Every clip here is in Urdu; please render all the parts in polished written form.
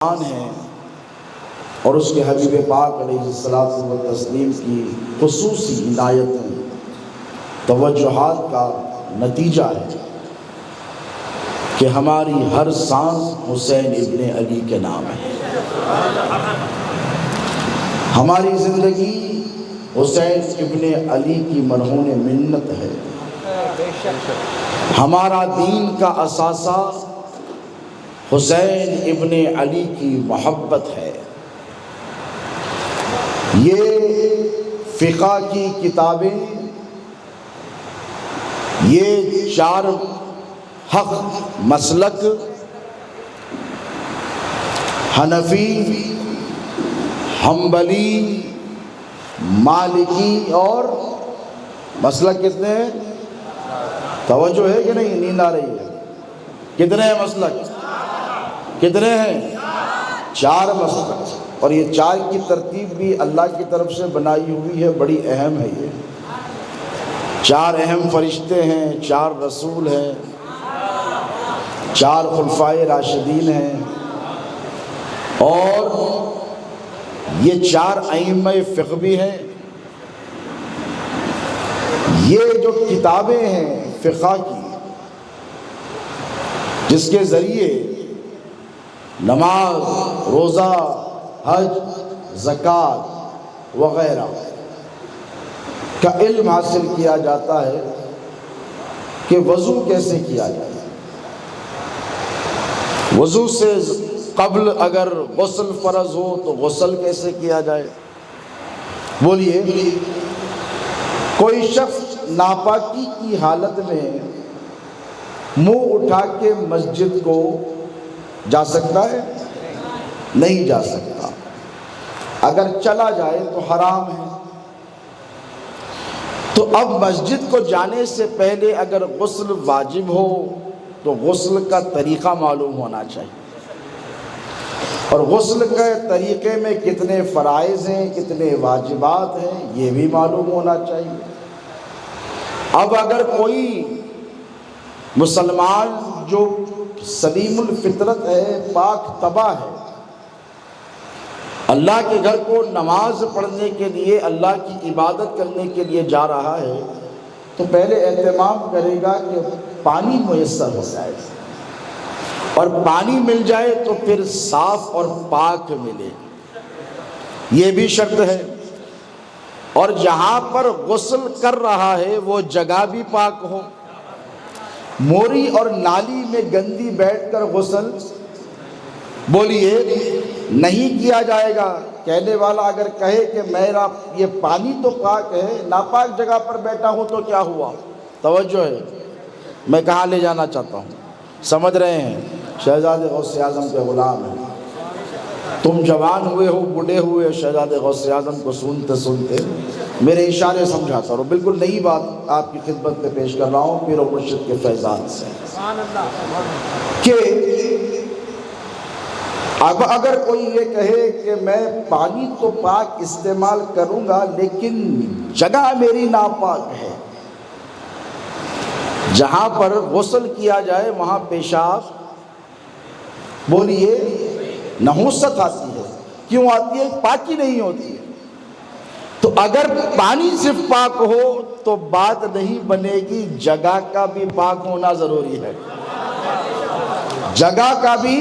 ہے اور اس کے حبیب پاک علیہ الصلوۃ والتسلیم کی خصوصی عنایتیں توجہات کا نتیجہ ہے کہ ہماری ہر سانس حسین ابن علی کے نام ہے۔ ہماری زندگی حسین ابن علی کی مرہون منت ہے۔ ہمارا دین کا اثاثہ حسین ابن علی کی محبت ہے۔ یہ فقہ کی کتابیں، یہ چار حق مسلک حنفی، حنبلی، مالکی اور مسلک کتنے ہیں؟ توجہ ہے کہ نہیں؟ نیند آ رہی ہے؟ کتنے ہیں مسلک؟ کتنے ہیں؟ چار مسلک، اور یہ چار کی ترتیب بھی اللہ کی طرف سے بنائی ہوئی ہے، بڑی اہم ہے۔ یہ چار اہم فرشتے ہیں، چار رسول ہیں، چار خلفائے راشدین ہیں، اور یہ چار ائمہ فقہ بھی ہیں۔ یہ جو کتابیں ہیں فقہ کی، جس کے ذریعے نماز، روزہ، حج، زکوٰۃ وغیرہ کا علم حاصل کیا جاتا ہے کہ وضو کیسے کیا جائے، وضو سے قبل اگر غسل فرض ہو تو غسل کیسے کیا جائے۔ بولیے، کوئی شخص ناپاکی کی حالت میں منہ اٹھا کے مسجد کو جا سکتا ہے؟ نہیں جا سکتا۔ اگر چلا جائے تو حرام ہے۔ تو اب مسجد کو جانے سے پہلے اگر غسل واجب ہو تو غسل کا طریقہ معلوم ہونا چاہیے، اور غسل کے طریقے میں کتنے فرائض ہیں، کتنے واجبات ہیں، یہ بھی معلوم ہونا چاہیے۔ اب اگر کوئی مسلمان جو سلیم الفطرت ہے، پاک طبع ہے، اللہ کے گھر کو نماز پڑھنے کے لیے، اللہ کی عبادت کرنے کے لیے جا رہا ہے، تو پہلے اہتمام کرے گا کہ پانی میسر ہو جائے، اور پانی مل جائے تو پھر صاف اور پاک ملے، یہ بھی شرط ہے۔ اور جہاں پر غسل کر رہا ہے وہ جگہ بھی پاک ہو۔ موری اور نالی میں گندی بیٹھ کر غسل، بولیے، نہیں کیا جائے گا۔ کہنے والا اگر کہے کہ میرا یہ پانی تو پاک ہے، ناپاک جگہ پر بیٹھا ہوں تو کیا ہوا؟ توجہ ہے، میں کہاں لے جانا چاہتا ہوں، سمجھ رہے ہیں؟ شہزادے غوث اعظم کے غلام ہیں۔ تم جوان ہوئے ہو، بوڑھے ہوئے، شہزادے غوث اعظم کو سنتے سنتے میرے اشارے سمجھاتا رہو۔ بالکل نئی بات آپ کی خدمت میں پیش کر رہا ہوں پیر و مرشد کے فیضان سے، کہ اب اگر کوئی یہ کہے کہ میں پانی تو پاک استعمال کروں گا لیکن جگہ میری ناپاک ہے، جہاں پر غسل کیا جائے وہاں پیشاب، بولیے، نحوست آتی ہے۔ کیوں آتی ہے؟ پاکی نہیں ہوتی ہے۔ تو اگر پانی صرف پاک ہو تو بات نہیں بنے گی، جگہ کا بھی پاک ہونا ضروری ہے، جگہ کا بھی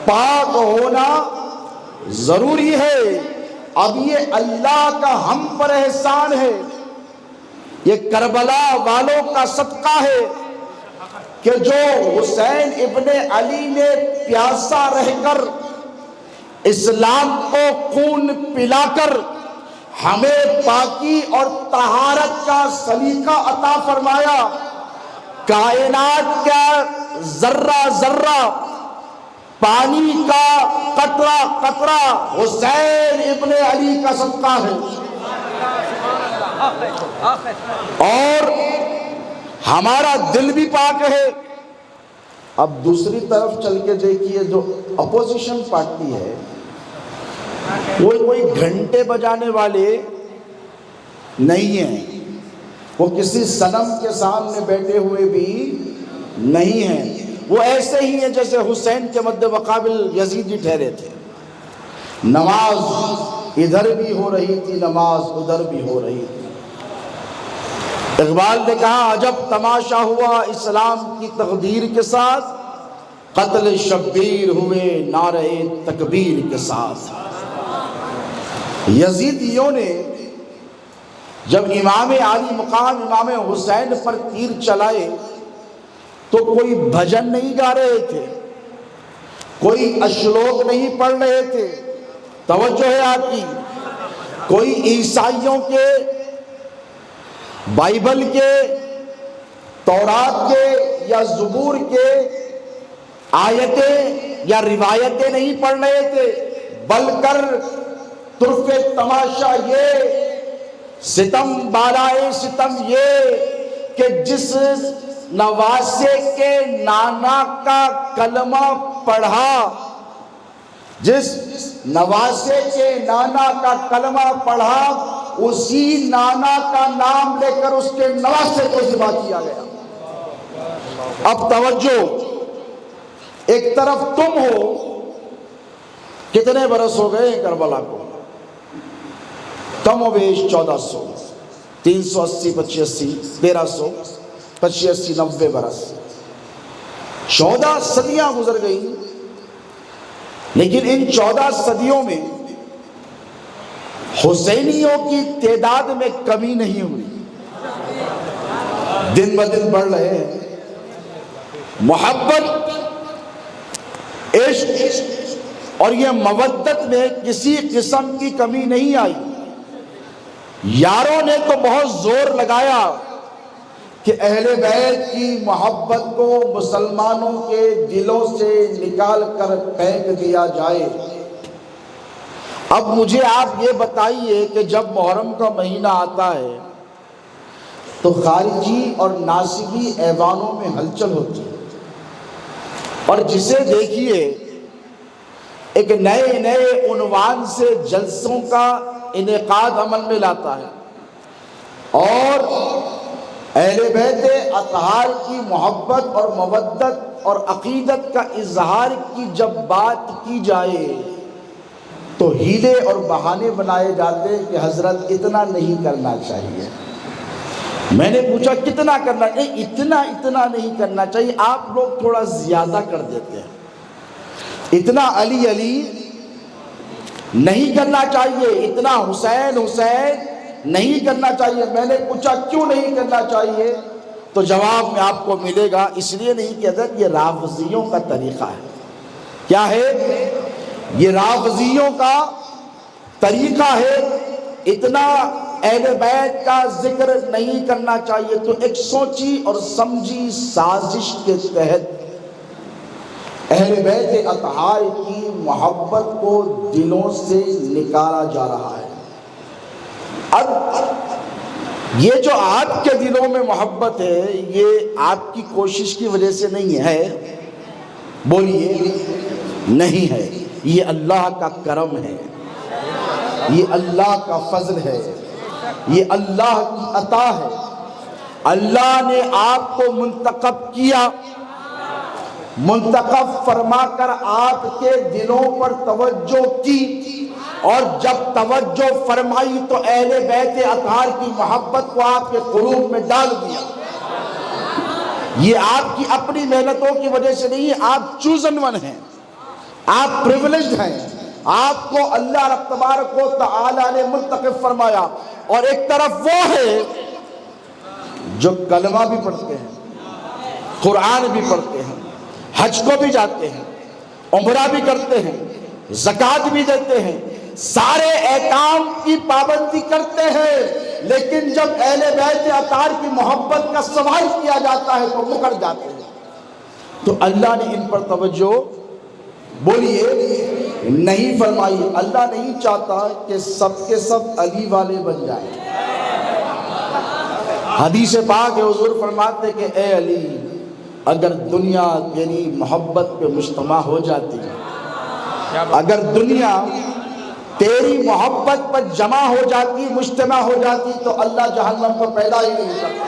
پاک ہونا ضروری ہے۔ اب یہ اللہ کا ہم پر احسان ہے، یہ کربلا والوں کا صدقہ ہے کہ جو حسین ابن علی نے پیاسا رہ کر اسلام کو خون پلا کر ہمیں پاکی اور طہارت کا سلیقہ عطا فرمایا۔ کائنات کا ذرہ ذرہ، پانی کا قطرہ قطرہ حسین ابن علی کا صدقہ ہے، اور ہمارا دل بھی پاک ہے۔ اب دوسری طرف چل کے دیکھیے، جو اپوزیشن پارٹی ہے، وہ کوئی گھنٹے بجانے والے نہیں ہیں، وہ کسی صنم کے سامنے بیٹھے ہوئے بھی نہیں ہیں، وہ ایسے ہی ہیں جیسے حسین کے مد مقابل یزید ہی ٹھہرے تھے۔ نماز ادھر بھی ہو رہی تھی، نماز ادھر بھی ہو رہی تھی۔ اقبال نے کہا عجب تماشا ہوا اسلام کی تقدیر کے ساتھ، قتل شبیر ہوئے نعرہ تکبیر کے ساتھ۔ یزیدیوں نے جب امام عالی مقام امام حسین پر تیر چلائے تو کوئی بھجن نہیں گا رہے تھے، کوئی اشلوک نہیں پڑھ رہے تھے، توجہ ہے آپ کی، کوئی عیسائیوں کے بائبل کے، تورات کے یا زبور کے آیتیں یا روایتیں نہیں پڑھ رہے تھے، بلکہ طرف تماشا یہ، ستم بالائے ستم یہ کہ جس نواسے کے نانا کا کلمہ پڑھا، جس نواسے کے نانا کا کلمہ پڑھا، اسی نانا کا نام لے کر اس کے نواسے کو ذبح کیا گیا۔ اب توجہ، ایک طرف تم ہو، کتنے برس ہو گئے کربلا کو؟ کم و بیش 1400، 380، 2580، 1300، 2580، 90 برس، 14 صدیاں گزر گئی، لیکن ان 14 صدیوں میں حسینیوں کی تعداد میں کمی نہیں ہوئی، دن بدن بڑھ رہے ہیں۔ محبت، عشق اور یہ مودت میں کسی قسم کی کمی نہیں آئی۔ یاروں نے تو بہت زور لگایا کہ اہل بیت کی محبت کو مسلمانوں کے دلوں سے نکال کر پھینک دیا جائے۔ اب مجھے آپ یہ بتائیے کہ جب محرم کا مہینہ آتا ہے تو خارجی اور ناسبی ایوانوں میں ہلچل ہوتی ہے، اور جسے دیکھیے ایک نئے نئے عنوان سے جلسوں کا انعقاد عمل میں لاتا ہے، اور اہل بیت اطہار کی محبت اور مودت اور عقیدت کا اظہار کی جب بات کی جائے تو ہیلے اور بہانے بنائے جاتے ہیں کہ حضرت اتنا نہیں کرنا چاہیے۔ میں نے پوچھا کتنا کرنا؟ نہیں، اتنا نہیں کرنا چاہیے، آپ لوگ تھوڑا زیادہ کر دیتے ہیں، اتنا علی علی نہیں کرنا چاہیے، اتنا حسین حسین نہیں کرنا چاہیے۔ میں نے پوچھا کیوں نہیں کرنا چاہیے؟ تو جواب میں آپ کو ملے گا، اس لیے نہیں کہ حضرت یہ رافضیوں کا طریقہ ہے۔ کیا ہے؟ یہ رافضیوں کا طریقہ ہے، اتنا اہل بیت کا ذکر نہیں کرنا چاہیے۔ تو ایک سوچی اور سمجھی سازش کے تحت اہل بیت اطہار کی محبت کو دلوں سے نکالا جا رہا ہے۔ اب یہ جو آپ کے دلوں میں محبت ہے، یہ آپ کی کوشش کی وجہ سے نہیں ہے، بولیے، نہیں ہے، یہ اللہ کا کرم ہے، یہ اللہ کا فضل ہے، یہ اللہ کی عطا ہے۔ اللہ نے آپ کو منتخب کیا، منتخب فرما کر آپ کے دلوں پر توجہ کی، اور جب توجہ فرمائی تو اہل بیت اطہار کی محبت کو آپ کے قلوب میں ڈال دیا۔ یہ آپ کی اپنی محنتوں کی وجہ سے نہیں ہے، آپ چوزن ون ہیں، آپ پریولیجڈ ہیں، آپ کو اللہ رب تبارک و تعالی نے منتخب فرمایا۔ اور ایک طرف وہ ہے جو کلمہ بھی پڑھتے ہیں، قرآن بھی پڑھتے ہیں، حج کو بھی جاتے ہیں، عمرہ بھی کرتے ہیں، زکوٰۃ بھی دیتے ہیں، سارے احکام کی پابندی کرتے ہیں، لیکن جب اہل بیت اطہار کی محبت کا سوال کیا جاتا ہے تو مکر جاتے ہیں۔ تو اللہ نے ان پر توجہ، بولیے، نہیں فرمائی۔ اللہ نہیں چاہتا کہ سب کے سب علی والے بن جائیں۔ حدیث پاک ہے، حضور فرماتے کہ اے علی، اگر دنیا تیری محبت پہ مجتمع ہو جاتی، اگر دنیا تیری محبت پر جمع ہو جاتی، مجتمع ہو جاتی، تو اللہ جہنم کو پیدا ہی نہیں کرتا۔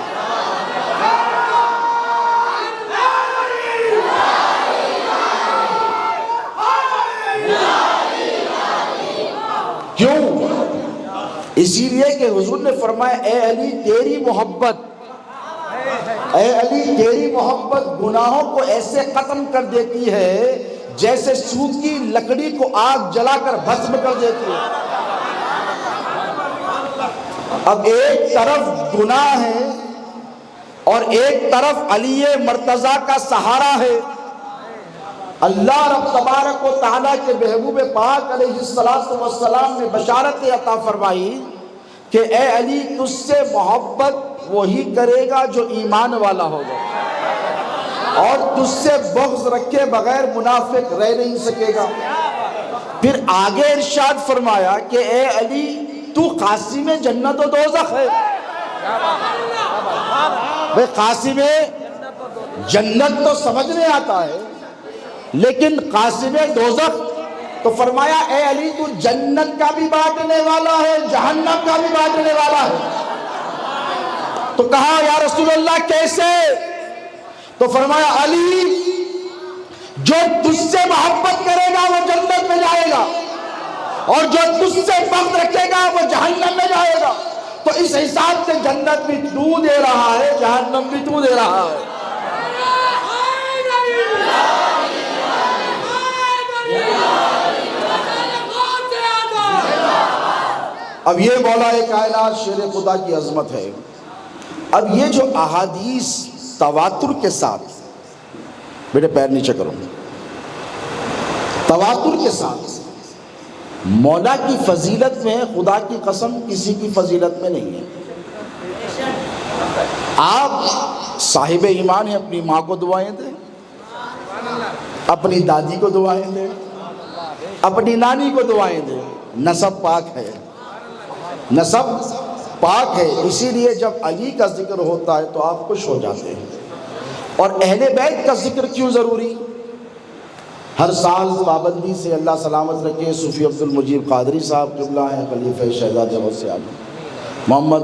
اسی لیے کہ حضور نے فرمایا اے علی تیری محبت، اے علی تیری محبت گناہوں کو ایسے ختم کر دیتی ہے جیسے سوکھی لکڑی کو آگ جلا کر بھسم کر دیتی ہے۔ اب ایک طرف گناہ ہے اور ایک طرف علی مرتضیٰ کا سہارا ہے۔ اللہ رب تبارک و تعالیٰ کے محبوب پاک علیہ السلام نے بشارت عطا فرمائی کہ اے علی تجھ سے محبت وہی کرے گا جو ایمان والا ہوگا، اور تجھ سے بغض رکھے بغیر منافق رہ نہیں سکے گا۔ پھر آگے ارشاد فرمایا کہ اے علی تو قاسم جنت و دوزخ ہے۔ بھئی قاسم جنت تو سمجھ میں آتا ہے، لیکن قاسم دوزخ تو فرمایا اے علی تو جنت کا بھی بانٹنے والا ہے، جہنم کا بھی بانٹنے والا ہے۔ تو کہا یا رسول اللہ کیسے؟ تو فرمایا علی جو تجھ سے محبت کرے گا وہ جنت میں جائے گا، اور جو تجھ سے بغض رکھے گا وہ جہنم میں جائے گا۔ تو اس حساب سے جنت بھی تو دے رہا ہے، جہنم بھی تو دے رہا ہے۔ اب یہ مولا کائنات شیر خدا کی عظمت ہے۔ اب یہ جو احادیث تواتر کے ساتھ، بیٹے پیر نیچے کرو، تواتر کے ساتھ مولا کی فضیلت میں خدا کی قسم کسی کی فضیلت میں نہیں ہے۔ آپ صاحب ایمان ہیں، اپنی ماں کو دعائیں دیں، اپنی دادی کو دعائیں دیں، اپنی نانی کو دعائیں دیں، نسب پاک ہے، نسب پاک ہے۔ اسی لیے جب علی کا ذکر ہوتا ہے تو آپ خوش ہو جاتے ہیں۔ اور اہل بیت کا ذکر کیوں ضروری؟ ہر سال پابندی سے اللہ سلامت رکھے صوفی عبد المجید قادری صاحب قبلہ ہیں، خلیفہ شہزاد غوث اعظم محمد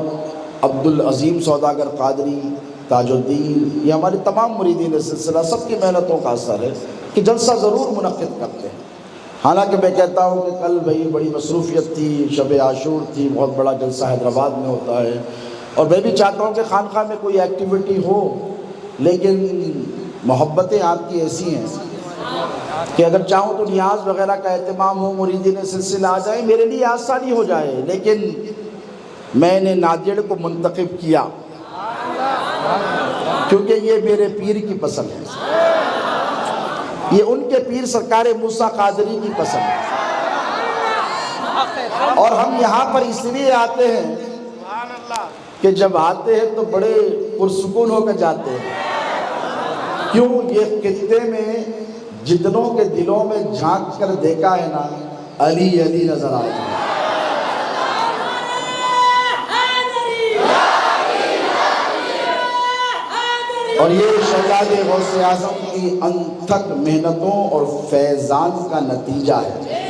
عبد العظیم سوداگر قادری، تاج الدین، یہ ہمارے تمام مریدین سلسلہ سب کی محنتوں کا اثر ہے کہ جلسہ ضرور منعقد کرتے ہیں۔ حالانکہ میں کہتا ہوں کہ کل بھئی بڑی مصروفیت تھی، شب عاشور تھی، بہت بڑا جلسہ حیدرآباد میں ہوتا ہے، اور میں بھی چاہتا ہوں کہ خانقاہ میں کوئی ایکٹیویٹی ہو، لیکن محبتیں آپ کی ایسی ہیں کہ اگر چاہوں تو نیاز وغیرہ کا اہتمام ہو، مریدین سلسلہ آ جائیں، میرے لیے آسانی ہو جائے، لیکن میں نے نادر کو منتخب کیا کیونکہ یہ میرے پیر کی پسند ہے، یہ ان کے پیر سرکار موسیٰ قادری کی پسند ہے، اور ہم یہاں پر اس لیے آتے ہیں کہ جب آتے ہیں تو بڑے پرسکون ہو کر جاتے ہیں۔ کیوں؟ یہ خطے میں جتنوں کے دلوں میں جھانک کر دیکھا ہے نا، علی علی نظر آتا ہے۔ اور یہ شہزاد غوث اعظم کی انتھک محنتوں اور فیضان کا نتیجہ ہے۔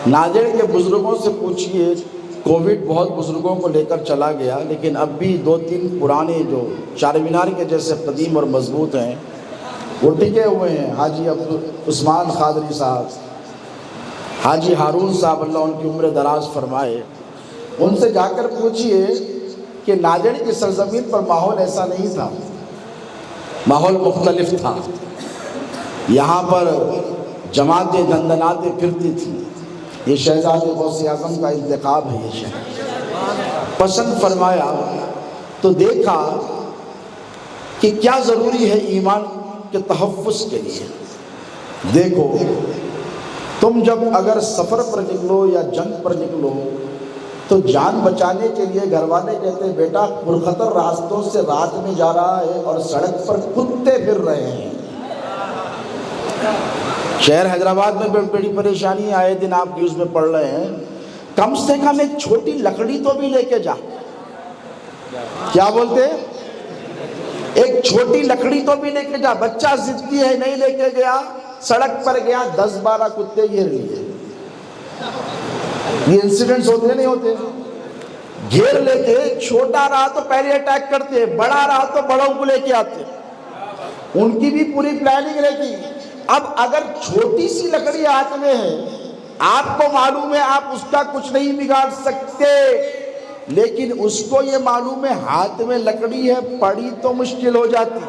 ناجر کے بزرگوں سے پوچھئے، کووڈ بہت بزرگوں کو لے کر چلا گیا، لیکن اب بھی 2-3 پرانے جو چار مینار کے جیسے قدیم اور مضبوط ہیں وہ ٹکے ہوئے ہیں۔ حاجی عبد عثمان قادری صاحب، حاجی ہارون صاحب، اللہ ان کی عمر دراز فرمائے، ان سے جا کر پوچھئے کہ ناجر کی سرزمین پر ماحول ایسا نہیں تھا، ماحول مختلف تھا، یہاں پر جماعتیں دندناتیں پھرتی تھیں۔ یہ شہزاد غوث اعظم کا انتخاب ہے، یہ شہر پسند فرمایا تو دیکھا کہ کیا ضروری ہے ایمان کے تحفظ کے لیے۔ دیکھو تم جب اگر سفر پر نکلو یا جنگ پر نکلو تو جان بچانے کے لیے گھر والے کہتے ہیں بیٹا پرخطر راستوں سے رات میں جا رہا ہے اور سڑک پر کتے پھر رہے ہیں۔ شہر حیدرآباد میں بڑی پریشانی آئے دن آپ نیوز میں پڑھ رہے ہیں، کم سے کم ایک چھوٹی لکڑی تو بھی لے کے جا۔ کیا بولتے؟ ایک چھوٹی لکڑی تو بھی لے کے جا۔ بچہ ضدی ہے، نہیں لے کے گیا، سڑک پر گیا، 10-12 کتے گھیر لیے۔ یہ انسیڈنٹس ہوتے نہیں ہوتے؟ گھیر لیتے، چھوٹا رہا تو پہلے اٹیک کرتے، بڑا رہا تو بڑوں کو لے کے آتے، ان کی بھی پوری پلاننگ رہتی۔ اب اگر چھوٹی سی لکڑی ہاتھ میں ہے آپ کو معلوم ہے آپ اس کا کچھ نہیں بگاڑ سکتے، لیکن اس کو یہ معلوم ہے ہاتھ میں لکڑی ہے، پڑی تو مشکل ہو جاتی۔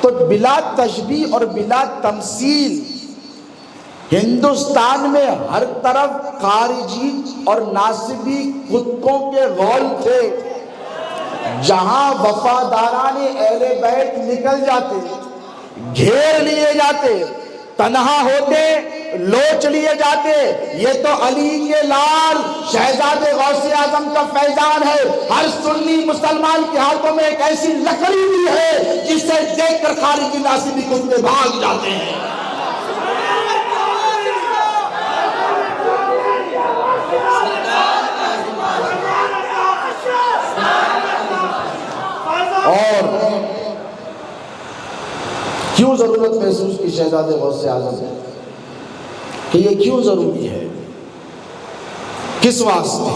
تو بلا تشبیہ اور بلا تمثیل ہندوستان میں ہر طرف خارجی اور ناصبی کتوں کے غول تھے۔ جہاں وفاداران اہل بیت نکل جاتے، گھیر لیے جاتے، تنہا ہوتے، لوچ لیے جاتے، یہ تو علی کے لال شہزادے غوث اعظم کا فیضان ہے۔ ہر سنی مسلمان کے ہاتھوں میں ایک ایسی لکڑی بھی ہے جسے دیکھ کر خارجی ناصبی کتے بھاگ جاتے ہیں۔ اور کیوں ضرورت محسوس کی شہزادے غوث اعظم نے کہ یہ کیوں ضروری ہے، کس واسطے؟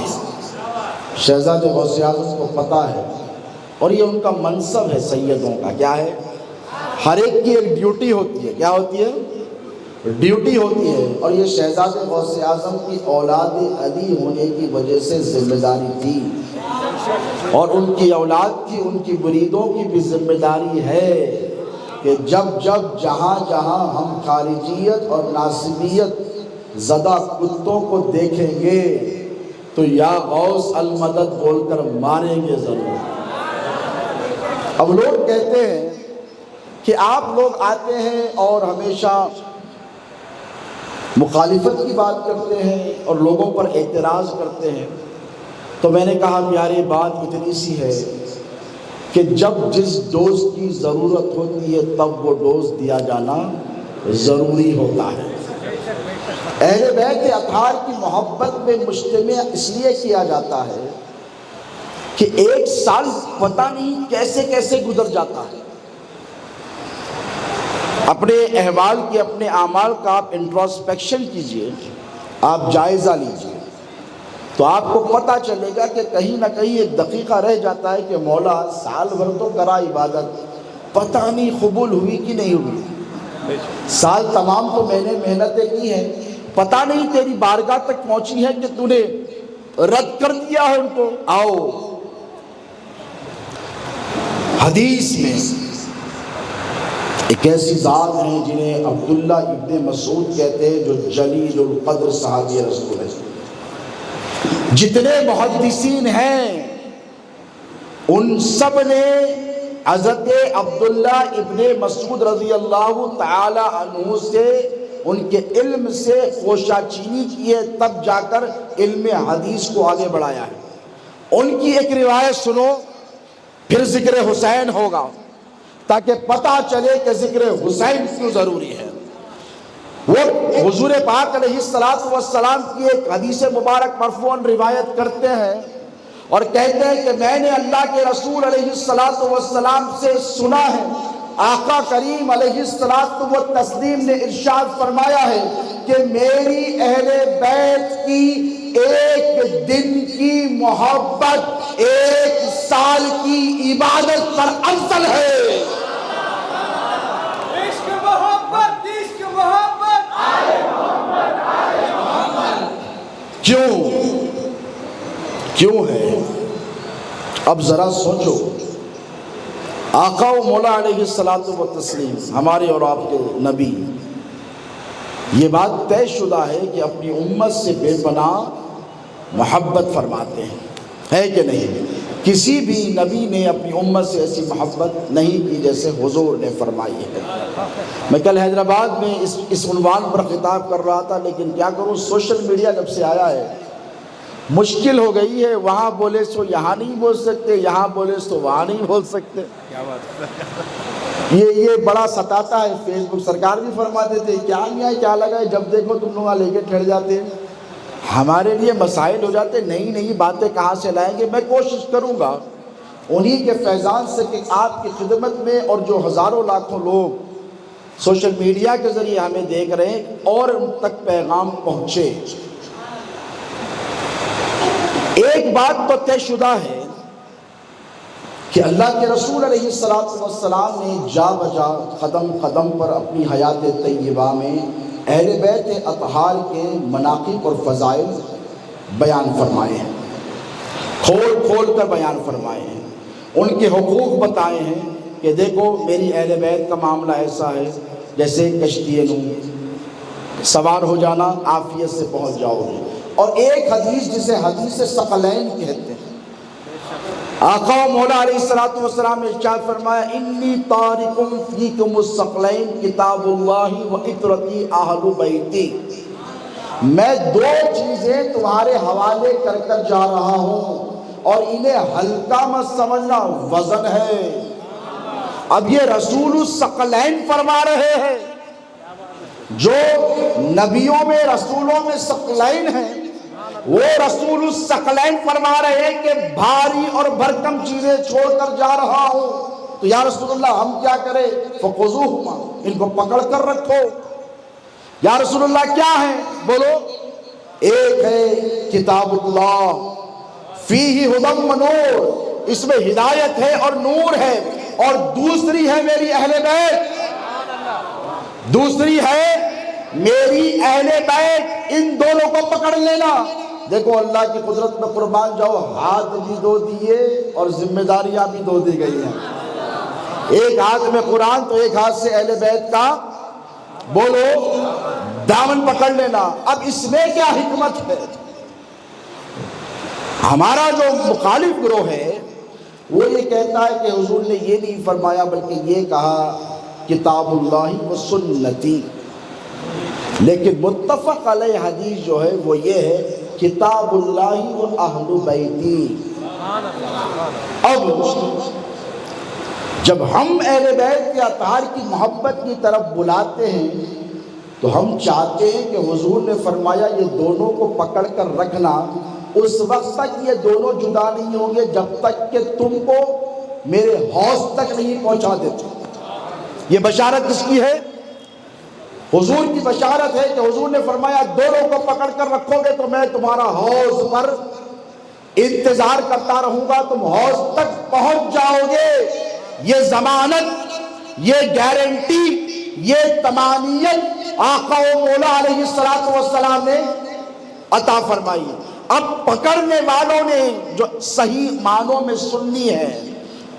شہزادے غوث اعظم کو پتہ ہے، اور یہ ان کا منصب ہے سیدوں کا، کیا ہے؟ ہر ایک کی ایک ڈیوٹی ہوتی ہے۔ کیا ہوتی ہے؟ ڈیوٹی ہوتی ہے، اور یہ شہزادے غوث اعظم کی اولاد علی ہونے کی وجہ سے ذمہ داری تھی، اور ان کی اولاد کی، ان کی مریدوں کی بھی ذمہ داری ہے کہ جب جہاں جہاں ہم خارجیت اور ناصبیت زدہ کتوں کو دیکھیں گے تو یا غوث المدد بول کر ماریں گے ضرور۔ اب لوگ کہتے ہیں کہ آپ لوگ آتے ہیں اور ہمیشہ مخالفت کی بات کرتے ہیں اور لوگوں پر اعتراض کرتے ہیں، تو میں نے کہا پیاری بات اتنی سی ہے کہ جب جس ڈوز کی ضرورت ہوتی ہے تب وہ ڈوز دیا جانا ضروری ہوتا ہے۔ اہل بیت اطہار کی محبت میں مجتمع اس لیے کیا جاتا ہے کہ ایک سال پتہ نہیں کیسے کیسے گزر جاتا ہے۔ اپنے احوال کی، اپنے اعمال کا آپ انٹروسپیکشن کیجئے، آپ جائزہ لیجئے، تو آپ کو پتہ چلے گا کہ کہیں نہ کہیں ایک دقیقہ رہ جاتا ہے کہ مولا سال بھر تو کرا عبادت، پتہ نہیں قبول ہوئی کہ نہیں ہوئی، سال تمام تو میں نے محنتیں کی ہیں، پتہ نہیں تیری بارگاہ تک پہنچی ہے کہ تو نے رد کر دیا ہے ان کو۔ آؤ، حدیث میں ایک ایسی ذات ہیں جنہیں عبداللہ ابن مسعود کہتے ہیں، جو جلیل القدر صحابی رسول ہے۔ جتنے محدثین ہیں ان سب نے حضرت عبداللہ ابن مسعود رضی اللہ تعالی عنہ سے، ان کے علم سے خوشہ چینی کی ہے، تب جا کر علم حدیث کو آگے بڑھایا ہے۔ ان کی ایک روایت سنو، پھر ذکر حسین ہوگا تاکہ پتہ چلے کہ ذکر حسین کیوں ضروری ہے۔ وہ حضور پاک علیہ السلام کی ایک حدیث مبارک مرفوعاً روایت کرتے ہیں اور کہتے ہیں کہ میں نے اللہ کے رسول علیہ السلام سے سنا ہے، آقا کریم علیہ السلام نے ارشاد فرمایا ہے کہ میری اہل بیت کی ایک دن کی محبت ایک سال کی عبادت پر افضل ہے۔ کیوں ہے؟ اب ذرا سوچو، آقا و مولا علیہ السلام ہمارے اور آپ کے نبی، یہ بات طے شدہ ہے کہ اپنی امت سے بے پناہ محبت فرماتے ہیں، ہے کہ نہیں؟ کسی بھی نبی نے اپنی امت سے ایسی محبت نہیں کی جیسے حضور نے فرمائی ہے۔ میں کل حیدرآباد میں اس عنوان پر خطاب کر رہا تھا، لیکن کیا کروں، سوشل میڈیا جب سے آیا ہے مشکل ہو گئی ہے، وہاں بولے سو یہاں نہیں بول سکتے، یہاں بولے سو وہاں نہیں بول سکتے۔ یہ بڑا ستاتا ہے۔ فیس بک سرکار بھی فرماتے تھے کیا نہیں ہے کیا لگا ہے، جب دیکھو تم لوگ لے کے ٹھہر جاتے ہیں، ہمارے لیے مسائل ہو جاتے، نئی نئی باتیں کہاں سے لائیں گے۔ میں کوشش کروں گا انہی کے فیضان سے کہ آپ کی خدمت میں، اور جو ہزاروں لاکھوں لوگ سوشل میڈیا کے ذریعے ہمیں دیکھ رہے ہیں، اور ان تک پیغام پہنچے۔ ایک بات تو طے شدہ ہے کہ اللہ کے رسول علیہ السلام نے جا بجا قدم قدم پر اپنی حیات طیبہ میں اہل بیت اطہار کے مناقب اور فضائل بیان فرمائے ہیں، کھول کھول کر بیان فرمائے ہیں، ان کے حقوق بتائے ہیں کہ دیکھو میری اہل بیت کا معاملہ ایسا ہے جیسے کشتی نوح، سوار ہو جانا عافیت سے پہنچ جاؤ گے۔ اور ایک حدیث جسے حدیث ثقلین کہتے ہیں، آقا و مولا علیہ السلام نے ارشاد فرمایا انی تارک فیکم الثقلین کتاب اللہ و اطرتی اہل بیتی، میں دو چیزیں تمہارے حوالے کر کر جا رہا ہوں اور انہیں ہلکا مت سمجھنا، وزن ہے۔ اب یہ رسول الثقلین فرما رہے ہیں، جو نبیوں میں رسولوں میں ثقلین ہیں، وہ رسول الثقلین فرما رہے ہیں کہ بھاری اور بھرکم چیزیں چھوڑ کر جا رہا ہوں، تو یا رسول اللہ ہم کیا کریں؟ فخذوہما، ان کو پکڑ کر رکھو۔ یا رسول اللہ کیا ہے؟ بولو۔ ایک ہے کتاب اللہ فیہ ھدی و نور، اس میں ہدایت ہے اور نور ہے، اور دوسری ہے میری اہل بیت، دوسری ہے میری اہل بیت، ان دونوں کو پکڑ لینا۔ دیکھو اللہ کی قدرت میں قربان جاؤ، ہاتھ بھی دو دیے اور ذمہ داریاں بھی دو دی گئی ہیں، ایک ہاتھ میں قرآن تو ایک ہاتھ سے اہل بیت کا بولو دامن پکڑ لینا۔ اب اس میں کیا حکمت ہے؟ ہمارا جو مخالف گروہ ہے وہ یہ کہتا ہے کہ حضور نے یہ نہیں فرمایا بلکہ یہ کہا کتاب اللہ و سنتی، لیکن متفق علیہ حدیث جو ہے وہ یہ ہے کتاب اللہ و اہل بیتی۔ اب جب ہم اہل بیت کے اطہار کی محبت کی طرف بلاتے ہیں تو ہم چاہتے ہیں کہ حضور نے فرمایا یہ دونوں کو پکڑ کر رکھنا، اس وقت تک یہ دونوں جدا نہیں ہوں گے جب تک کہ تم کو میرے حوض تک نہیں پہنچا دیتے۔ یہ بشارت کس کی ہے؟ حضور کی بشارت ہے کہ حضور نے فرمایا دونوں کو پکڑ کر رکھو گے تو میں تمہارا حوض پر انتظار کرتا رہوں گا، تم حوض تک پہنچ جاؤ گے۔ یہ ضمانت، یہ گارنٹی، یہ تمانیت آقا و مولا علیہ السلام نے عطا فرمائی۔ اب پکڑنے والوں نے جو صحیح معنوں میں سننی ہے،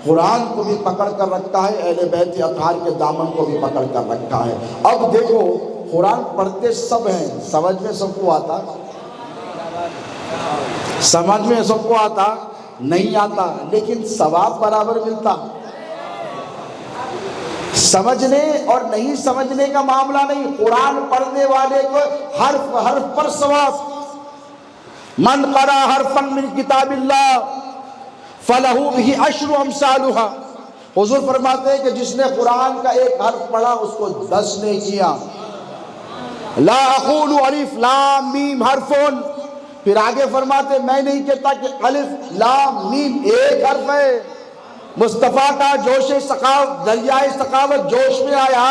قرآن کو بھی پکڑ کر رکھا ہے، اہل بیت اطہار کے دامن کو بھی پکڑ کر رکھا ہے۔ اب دیکھو قرآن پڑھتے سب ہیں، سمجھ میں سب کو آتا، سمجھ میں سب کو آتا نہیں آتا، لیکن ثواب برابر ملتا۔ سمجھنے اور نہیں سمجھنے کا معاملہ نہیں، قرآن پڑھنے والے کو حرف حرف پر ثواب۔ من قرأ حرفا من کتاب اللہ فلہ بہ عشر امثالھا، حضور فرماتے ہیں کہ جس نے قرآن کا ایک حرف پڑھا اس کو 10 نے کیا۔ لا اقول الف لام میم حرف، پھر آگے فرماتے میں نہیں کہتا کہ الف لام میم ایک حرف ہے۔ مصطفیٰ کا جوش سخاوت، دریائے سخاوت جوش میں آیا،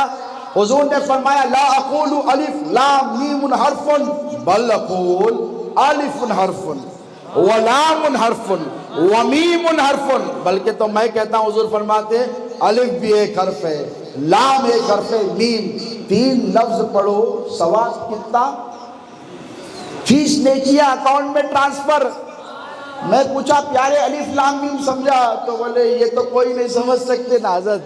حضور نے فرمایا لا اقول الف لام میم حرف بل اقول الف حرف ولام حرف ومیم حرف، بلکہ تو میں کہتا ہوں، حضور فرماتے الف بھی ایک حرف ہے، لام ایک حرف ہے، میم 3 لفظ پڑھو، ثواب کتنا؟ فیس نے کیا اکاؤنٹ میں ٹرانسفر۔ میں پوچھا پیارے الف لام میم سمجھا؟ تو بولے یہ تو کوئی نہیں سمجھ سکتے نا حضرت۔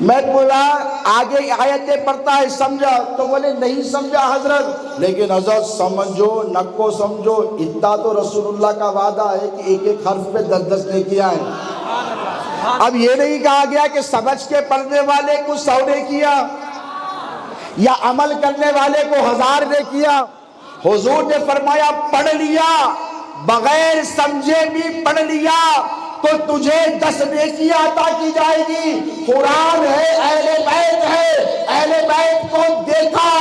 میں بولا آگے آیتیں پڑھتا ہے سمجھا؟ تو بولے نہیں سمجھا حضرت، لیکن حضرت سمجھو نکو سمجھو، اتنا تو رسول اللہ کا وعدہ ہے کہ ایک ایک حرف پہ 10 نے کیا ہے۔ اب یہ نہیں کہا گیا کہ سمجھ کے پڑھنے والے کو 100 نے کیا یا عمل کرنے والے کو 1000 نے کیا۔ حضور نے فرمایا پڑھ لیا، بغیر سمجھے بھی پڑھ لیا تو تجھے 10 نیکیاں عطا کی جائے گی۔ قرآن ہے، اہل بیت ہے، اہل بیت کو دیکھا،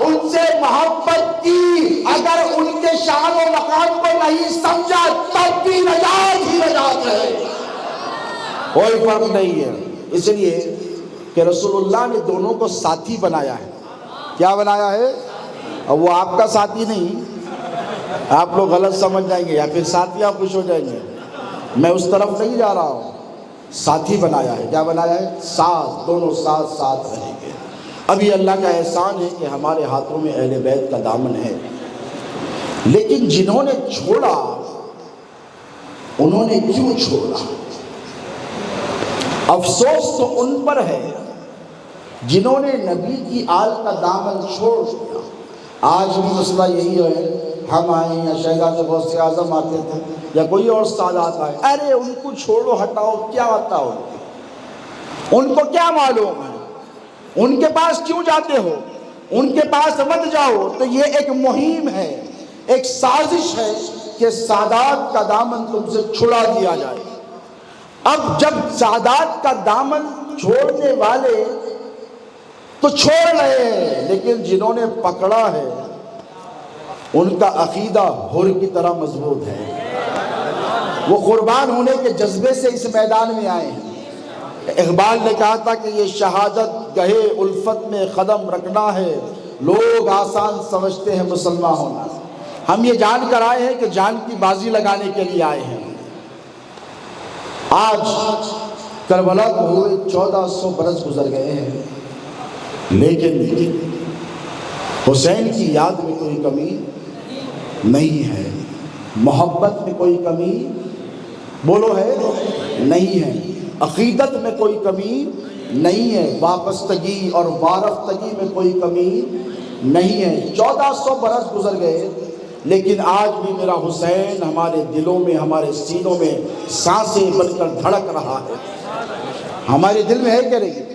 ان سے محبت کی، اگر ان کے شان و مقام کو نہیں سمجھا تب بھی نجات ہی نجات ہے، کوئی فرق نہیں ہے۔ اس لیے کہ رسول اللہ نے دونوں کو ساتھی بنایا ہے۔ کیا بنایا ہے؟ اب وہ آپ کا ساتھی نہیں، آپ لوگ غلط سمجھ جائیں گے یا پھر ساتھی آپ خوش ہو جائیں گے، میں اس طرف نہیں جا رہا ہوں۔ ساتھی بنایا ہے، کیا بنایا ہے؟ ساتھ، دونوں ساتھ ساتھ رہیں گے۔ اب یہ اللہ کا احسان ہے کہ ہمارے ہاتھوں میں اہل بیت کا دامن ہے، لیکن جنہوں نے چھوڑا انہوں نے کیوں چھوڑا؟ افسوس تو ان پر ہے جنہوں نے نبی کی آل کا دامن چھوڑ دیا۔ آج بھی مسئلہ یہی ہے، ہم آئے یا شہزاد غوث اعظم آتے تھے یا کوئی اور سادات آئے، ارے ان کو چھوڑو ہٹاؤ، کیا آتا ہو، ان کو کیا معلوم ہے، ان کے پاس کیوں جاتے ہو، ان کے پاس مت جاؤ۔ تو یہ ایک مہم ہے، ایک سازش ہے کہ سادات کا دامن تم سے چھڑا دیا جائے۔ اب جب سادات کا دامن چھوڑنے والے تو چھوڑ رہے ہیں، لیکن جنہوں نے پکڑا ہے ان کا عقیدہ ہر کی طرح مضبوط ہے، وہ قربان ہونے کے جذبے سے اس میدان میں آئے ہیں۔ اقبال نے کہا تھا کہ یہ شہادت گہے الفت میں قدم رکھنا ہے، لوگ آسان سمجھتے ہیں مسلمان ہونا۔ ہم یہ جان کر آئے ہیں کہ جان کی بازی لگانے کے لیے آئے ہیں۔ آج کربلا کو ہوئے 1400 برس گزر گئے ہیں، لیکن حسین کی یاد میں کوئی کمی نہیں ہے، محبت میں کوئی کمی بولو ہے نہیں ہے، عقیدت میں کوئی کمی نہیں ہے، وابستگی اور وارفتگی میں کوئی کمی نہیں ہے۔ 1400 برس گزر گئے، لیکن آج بھی میرا حسین ہمارے دلوں میں، ہمارے سینوں میں سانسیں بن کر دھڑک رہا ہے۔ ہمارے دل میں ہے کہ نہیں؟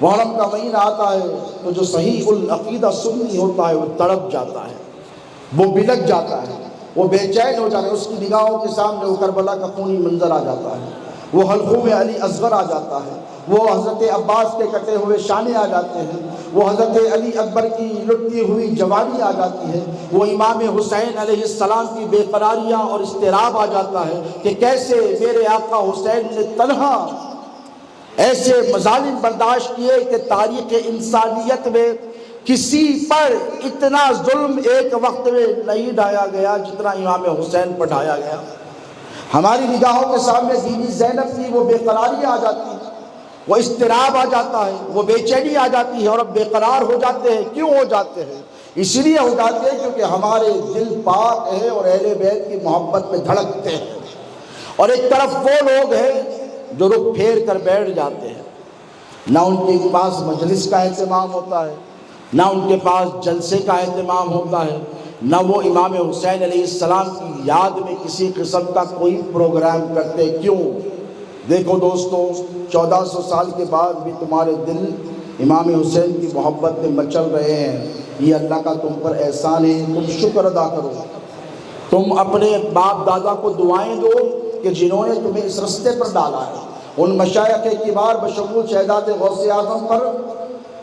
محرم کا مہینہ آتا ہے تو جو صحیح العقیدہ سنی ہوتا ہے وہ تڑپ جاتا ہے، وہ بلک جاتا ہے، وہ بے چین ہو جاتا ہے، اس کی نگاہوں کے سامنے وہ کربلا کا خونی منظر آ جاتا ہے، وہ حلقوں میں علی اصغر آ جاتا ہے، وہ حضرت عباس کے کٹے ہوئے شانے آ جاتے ہیں، وہ حضرت علی اکبر کی لٹتی ہوئی جوانی آ جاتی ہے، وہ امام حسین علیہ السلام کی بے قراریاں اور اضطراب آ جاتا ہے کہ کیسے میرے آقا حسین نے تنہا ایسے مظالم برداشت کیے کہ تاریخ انسانیت میں کسی پر اتنا ظلم ایک وقت میں نہیں ڈھایا گیا جتنا امام حسین پر ڈھایا گیا۔ ہماری نگاہوں کے سامنے بی بی زینب کی وہ بے قراری آ جاتی ہے، وہ اضطراب آ جاتا ہے، وہ بے چینی آ جاتی ہے، اور اب بے قرار ہو جاتے ہیں۔ کیوں ہو جاتے ہیں؟ اس لیے ہو جاتے ہیں کیونکہ ہمارے دل پاک ہیں اور اہل بیت کی محبت میں دھڑکتے ہیں، اور ایک طرف وہ لوگ ہیں جو رخ پھیر کر بیٹھ جاتے ہیں، نہ ان کے پاس مجلس کا اہتمام ہوتا ہے، نہ ان کے پاس جلسے کا اہتمام ہوتا ہے، نہ وہ امام حسین علیہ السلام کی یاد میں کسی قسم کا کوئی پروگرام کرتے۔ کیوں؟ دیکھو دوستو، 1400 سال کے بعد بھی تمہارے دل امام حسین کی محبت میں مچل رہے ہیں، یہ اللہ کا تم پر احسان ہے، تم شکر ادا کرو۔ تم اپنے باپ دادا کو دعائیں دو کہ جنہوں نے تمہیں اس رستے پر ڈالا ہے، ان مشائخ کبار بشمول شہزاد غوث اعظم پر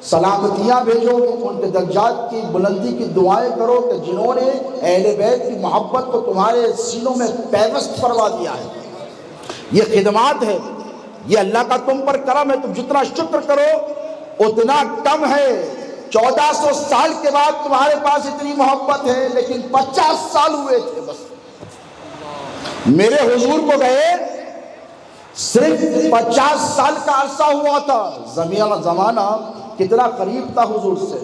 سلامتیاں بھیجو، ان کے درجات کی بلندی کی دعائیں کرو کہ جنہوں نے اہل بیت کی محبت کو تمہارے سینوں میں پیوست فرما دیا ہے۔ یہ خدمات ہے، یہ اللہ کا تم پر کرم ہے، تم جتنا شکر کرو اتنا کم ہے۔ 1400 سال کے بعد تمہارے پاس اتنی محبت ہے، لیکن 50 سال ہوئے تھے بس۔ میرے حضور کو گئے صرف 50 سال کا عرصہ ہوا تھا۔ زمانہ کتنا قریب تھا حضور سے،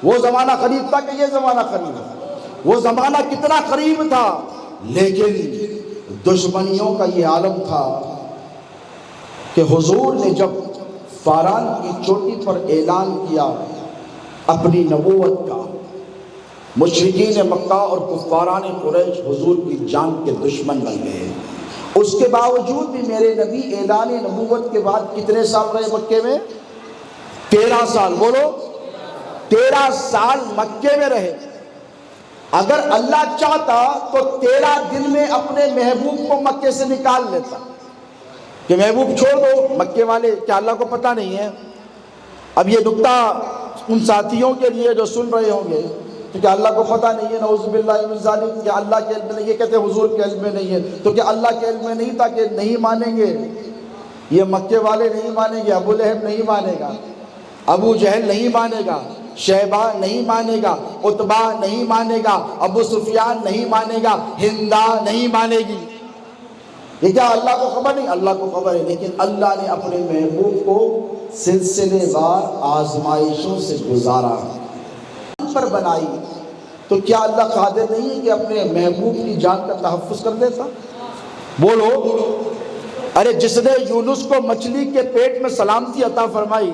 وہ زمانہ قریب تھا کہ یہ زمانہ قریب ہے، وہ زمانہ کتنا قریب تھا، لیکن دشمنیوں کا یہ عالم تھا کہ حضور نے جب فاران کی چوٹی پر اعلان کیا اپنی نبوت کا، مشرکین مکہ اور کفاران قریش حضور کی جان کے دشمن بن گئے۔ اس کے باوجود بھی میرے نبی اعلان نبوت کے بعد کتنے سال رہے مکے میں؟ 13 سال، بولو 13 سال مکے میں رہے۔ اگر اللہ چاہتا تو 13 دن میں اپنے محبوب کو مکے سے نکال لیتا کہ محبوب چھوڑ دو۔ مکے والے کیا اللہ کو پتہ نہیں ہے؟ اب یہ نکتہ ان ساتھیوں کے لیے جو سن رہے ہوں گے تو کیا اللہ کو پتہ نہیں ہے؟ نعوذ باللہ من ذالک، کیا اللہ کے علم میں نہیں؟ یہ کہتے ہیں حضور کے علم میں نہیں ہے، تو کیا اللہ کے علم میں نہیں تھا کہ نہیں مانیں گے؟ یہ مکے والے نہیں مانیں گے، ابو لہب نہیں مانے گا، ابو جہل نہیں مانے گا، شیبہ نہیں مانے گا، عتبہ نہیں مانے گا، ابو سفیان نہیں مانے گا، ہندا نہیں مانے گی۔ یہ کیا اللہ کو خبر نہیں؟ اللہ کو خبر ہے، لیکن اللہ نے اپنے محبوب کو سلسلے وار آزمائشوں سے گزارا پر بنائی، تو کیا اللہ قادر نہیں ہے کہ اپنے محبوب کی جان کا تحفظ کر دیتا؟ بولو، ارے جس نے یونس کو مچھلی کے پیٹ میں سلامتی عطا فرمائی،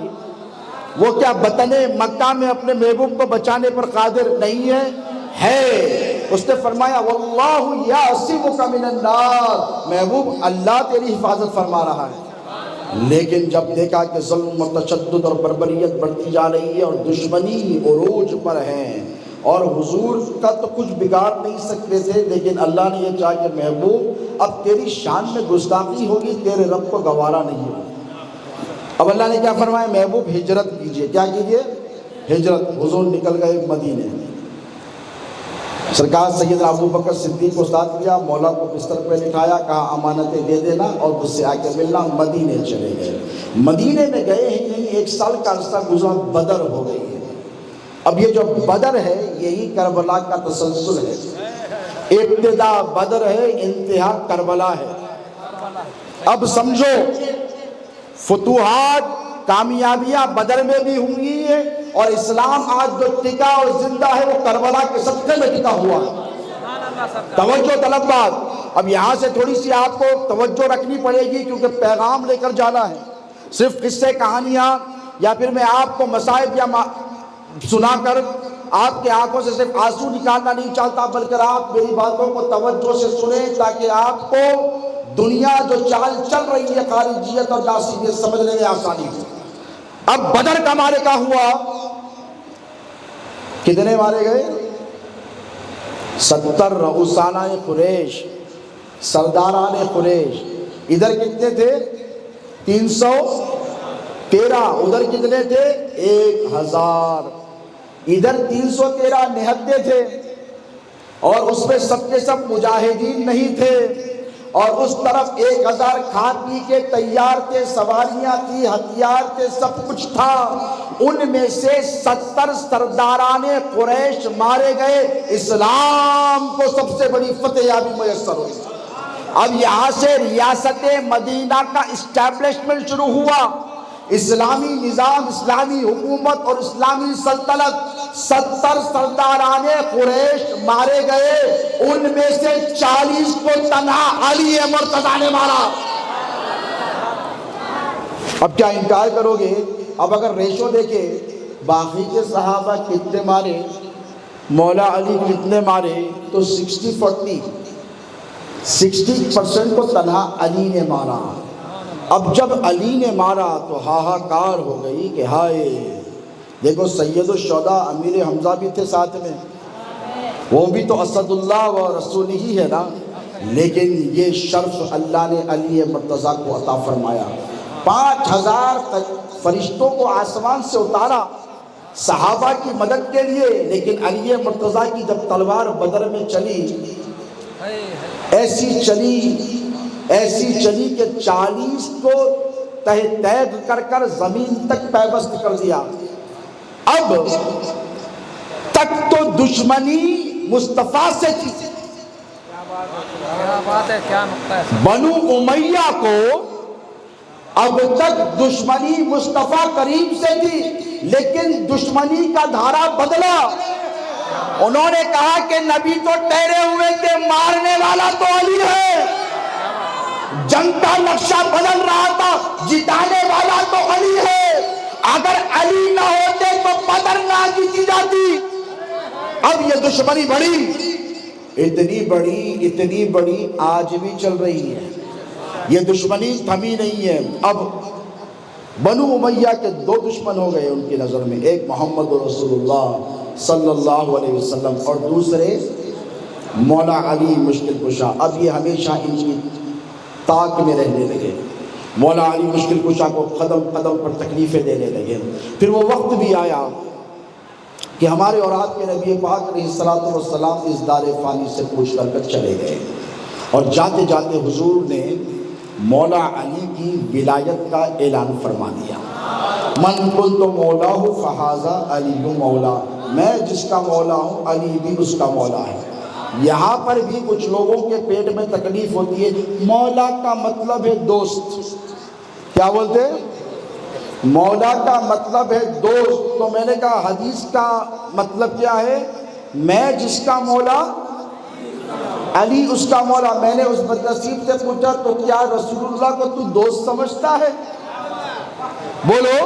وہ کیا بطن مکہ میں اپنے محبوب کو بچانے پر قادر نہیں ہے؟ اس نے فرمایا واللہ یعصمک من النار، محبوب اللہ تیری حفاظت فرما رہا ہے۔ لیکن جب دیکھا کہ ظلم و تشدد اور بربریت بڑھتی جا رہی ہے اور دشمنی عروج پر ہے، اور حضور کا تو کچھ بگاڑ نہیں سکتے تھے، لیکن اللہ نے یہ چاہا کہ محبوب اب تیری شان میں گستاخی ہوگی، تیرے رب کو گوارا نہیں ہوگا۔ اب اللہ نے کیا فرمایا؟ محبوب ہجرت کیجئے۔ کیا کیجئے؟ ہجرت۔ حضور نکل گئے مدینے۔ سرکار سیدنا ابو بکر صدیق کو ساتھ لیا، مولا کو بستر پہ لٹھایا، کہا امانتیں دے دینا اور مجھ سے آ کے ملنا۔ مدینے چلے گئے۔ مدینے میں گئے ہی نہیں، 1 سال کا عرصہ گزرا، بدر ہو گئی ہے۔ اب یہ جو بدر ہے یہی کربلا کا تسلسل ہے، ابتدا بدر ہے، انتہا کربلا ہے۔ اب سمجھو فتوحات، کامیابیاں بدر میں بھی ہوئی ہیں، اور اسلام آج جو ٹکا اور زندہ ہے وہ کربلا کے صدقے میں ٹکا ہوا ہے۔ توجہ طلب بات، اب یہاں سے تھوڑی سی آپ کو توجہ رکھنی پڑے گی، کیونکہ پیغام لے کر جانا ہے۔ صرف قصے کہانیاں یا پھر میں آپ کو مصائب یا سنا کر آپ کے آنکھوں سے صرف آنسو نکالنا نہیں چاہتا، بلکہ آپ میری باتوں کو توجہ سے سنیں تاکہ آپ کو دنیا جو چال چل رہی ہے خارجیت اور جاسوسیت سمجھنے میں آسانی ہو۔ اب بدر کا معرکہ ہوا، کتنے مارے گئے؟ 70 رؤسانہ قریش، سرداران قریش۔ ادھر کتنے تھے؟ 313۔ ادھر کتنے تھے؟ 1000۔ ادھر 313 نہتے تھے، اور اس میں سب کے سب مجاہدین نہیں تھے، اور اس طرف 1000 کھا پی کے تیار تھے، سواریاں تھی، ہتھیار تھے، سب کچھ تھا۔ ان میں سے 70 سرداران قریش مارے گئے، اسلام کو سب سے بڑی فتح یابی میسر ہوئی۔ اب یہاں سے ریاست مدینہ کا اسٹیبلشمنٹ شروع ہوا، اسلامی نظام، اسلامی حکومت اور اسلامی سلطنت۔ 70 سرداران قریش مارے گئے، ان میں سے 40 کو تنہا علی مرتضیٰ نے مارا۔ اب کیا انکار کرو گے؟ اب اگر ریشو دیکھے باقی کے صحابہ کتنے مارے، مولا علی کتنے مارے، تو 60-40، 60% کو تنہا علی نے مارا۔ اب جب علی نے مارا تو ہاہاکار ہو گئی کہ ہائے، دیکھو سید الشہداء امیر حمزہ بھی تھے ساتھ میں، وہ بھی تو اسد اللہ و رسول ہی ہے نا، لیکن یہ شرف اللہ نے علی مرتضیٰ کو عطا فرمایا۔ 5000 فرشتوں کو آسمان سے اتارا صحابہ کی مدد کے لیے، لیکن علی مرتضیٰ کی جب تلوار بدر میں چلی، ایسی چلی کہ 40 کو تیغ کر کر زمین تک پیوست کر دیا۔ اب تک تو دشمنی مصطفیٰ سے تھی، بنو امیہ کو اب تک دشمنی مصطفیٰ کریم سے تھی، لیکن دشمنی کا دھارا بدلا۔ انہوں نے کہا کہ نبی تو ٹھہرے ہوئے تھے، مارنے والا تو علی ہے۔ جنگ کا نقشہ بدل رہا تھا، جتانے والا تو علی ہے۔ اگر علی نہ ہوتے تو بدر نہ جیتی جاتی۔ اب یہ دشمنی بڑی، اتنی بڑی آج بھی چل رہی ہے، یہ دشمنی تھمی نہیں ہے۔ اب بنو امیہ کے 2 دشمن ہو گئے ان کی نظر میں، ایک محمد رسول اللہ صلی اللہ علیہ وسلم اور دوسرے مولا علی مشکل کشا۔ اب یہ ہمیشہ ان کی طاق میں رہنے لگے، مولا علی مشکل کشا کو قدم قدم پر تکلیفیں دینے لگے۔ پھر وہ وقت بھی آیا کہ ہمارے اور آپ کے نبی پاک علیہ الصلوۃ والسلام اس دار فانی سے پوچھ کر چلے گئے، اور جاتے جاتے حضور نے مولا علی کی ولایت کا اعلان فرما دیا۔ من کنت مولا فہذا علی مولا، میں جس کا مولا ہوں علی بھی اس کا مولا ہے۔ یہاں پر بھی کچھ لوگوں کے پیٹ میں تکلیف ہوتی ہے، مولا کا مطلب ہے دوست۔ کیا بولتے ہیں؟ مولا کا مطلب ہے دوست. تو میں نے کہا حدیث کا مطلب کیا ہے؟ میں جس کا مولا علی اس کا مولا. میں نے اس بدنصیب سے پوچھا تو کیا رسول اللہ کو تو دوست سمجھتا ہے؟ بولو,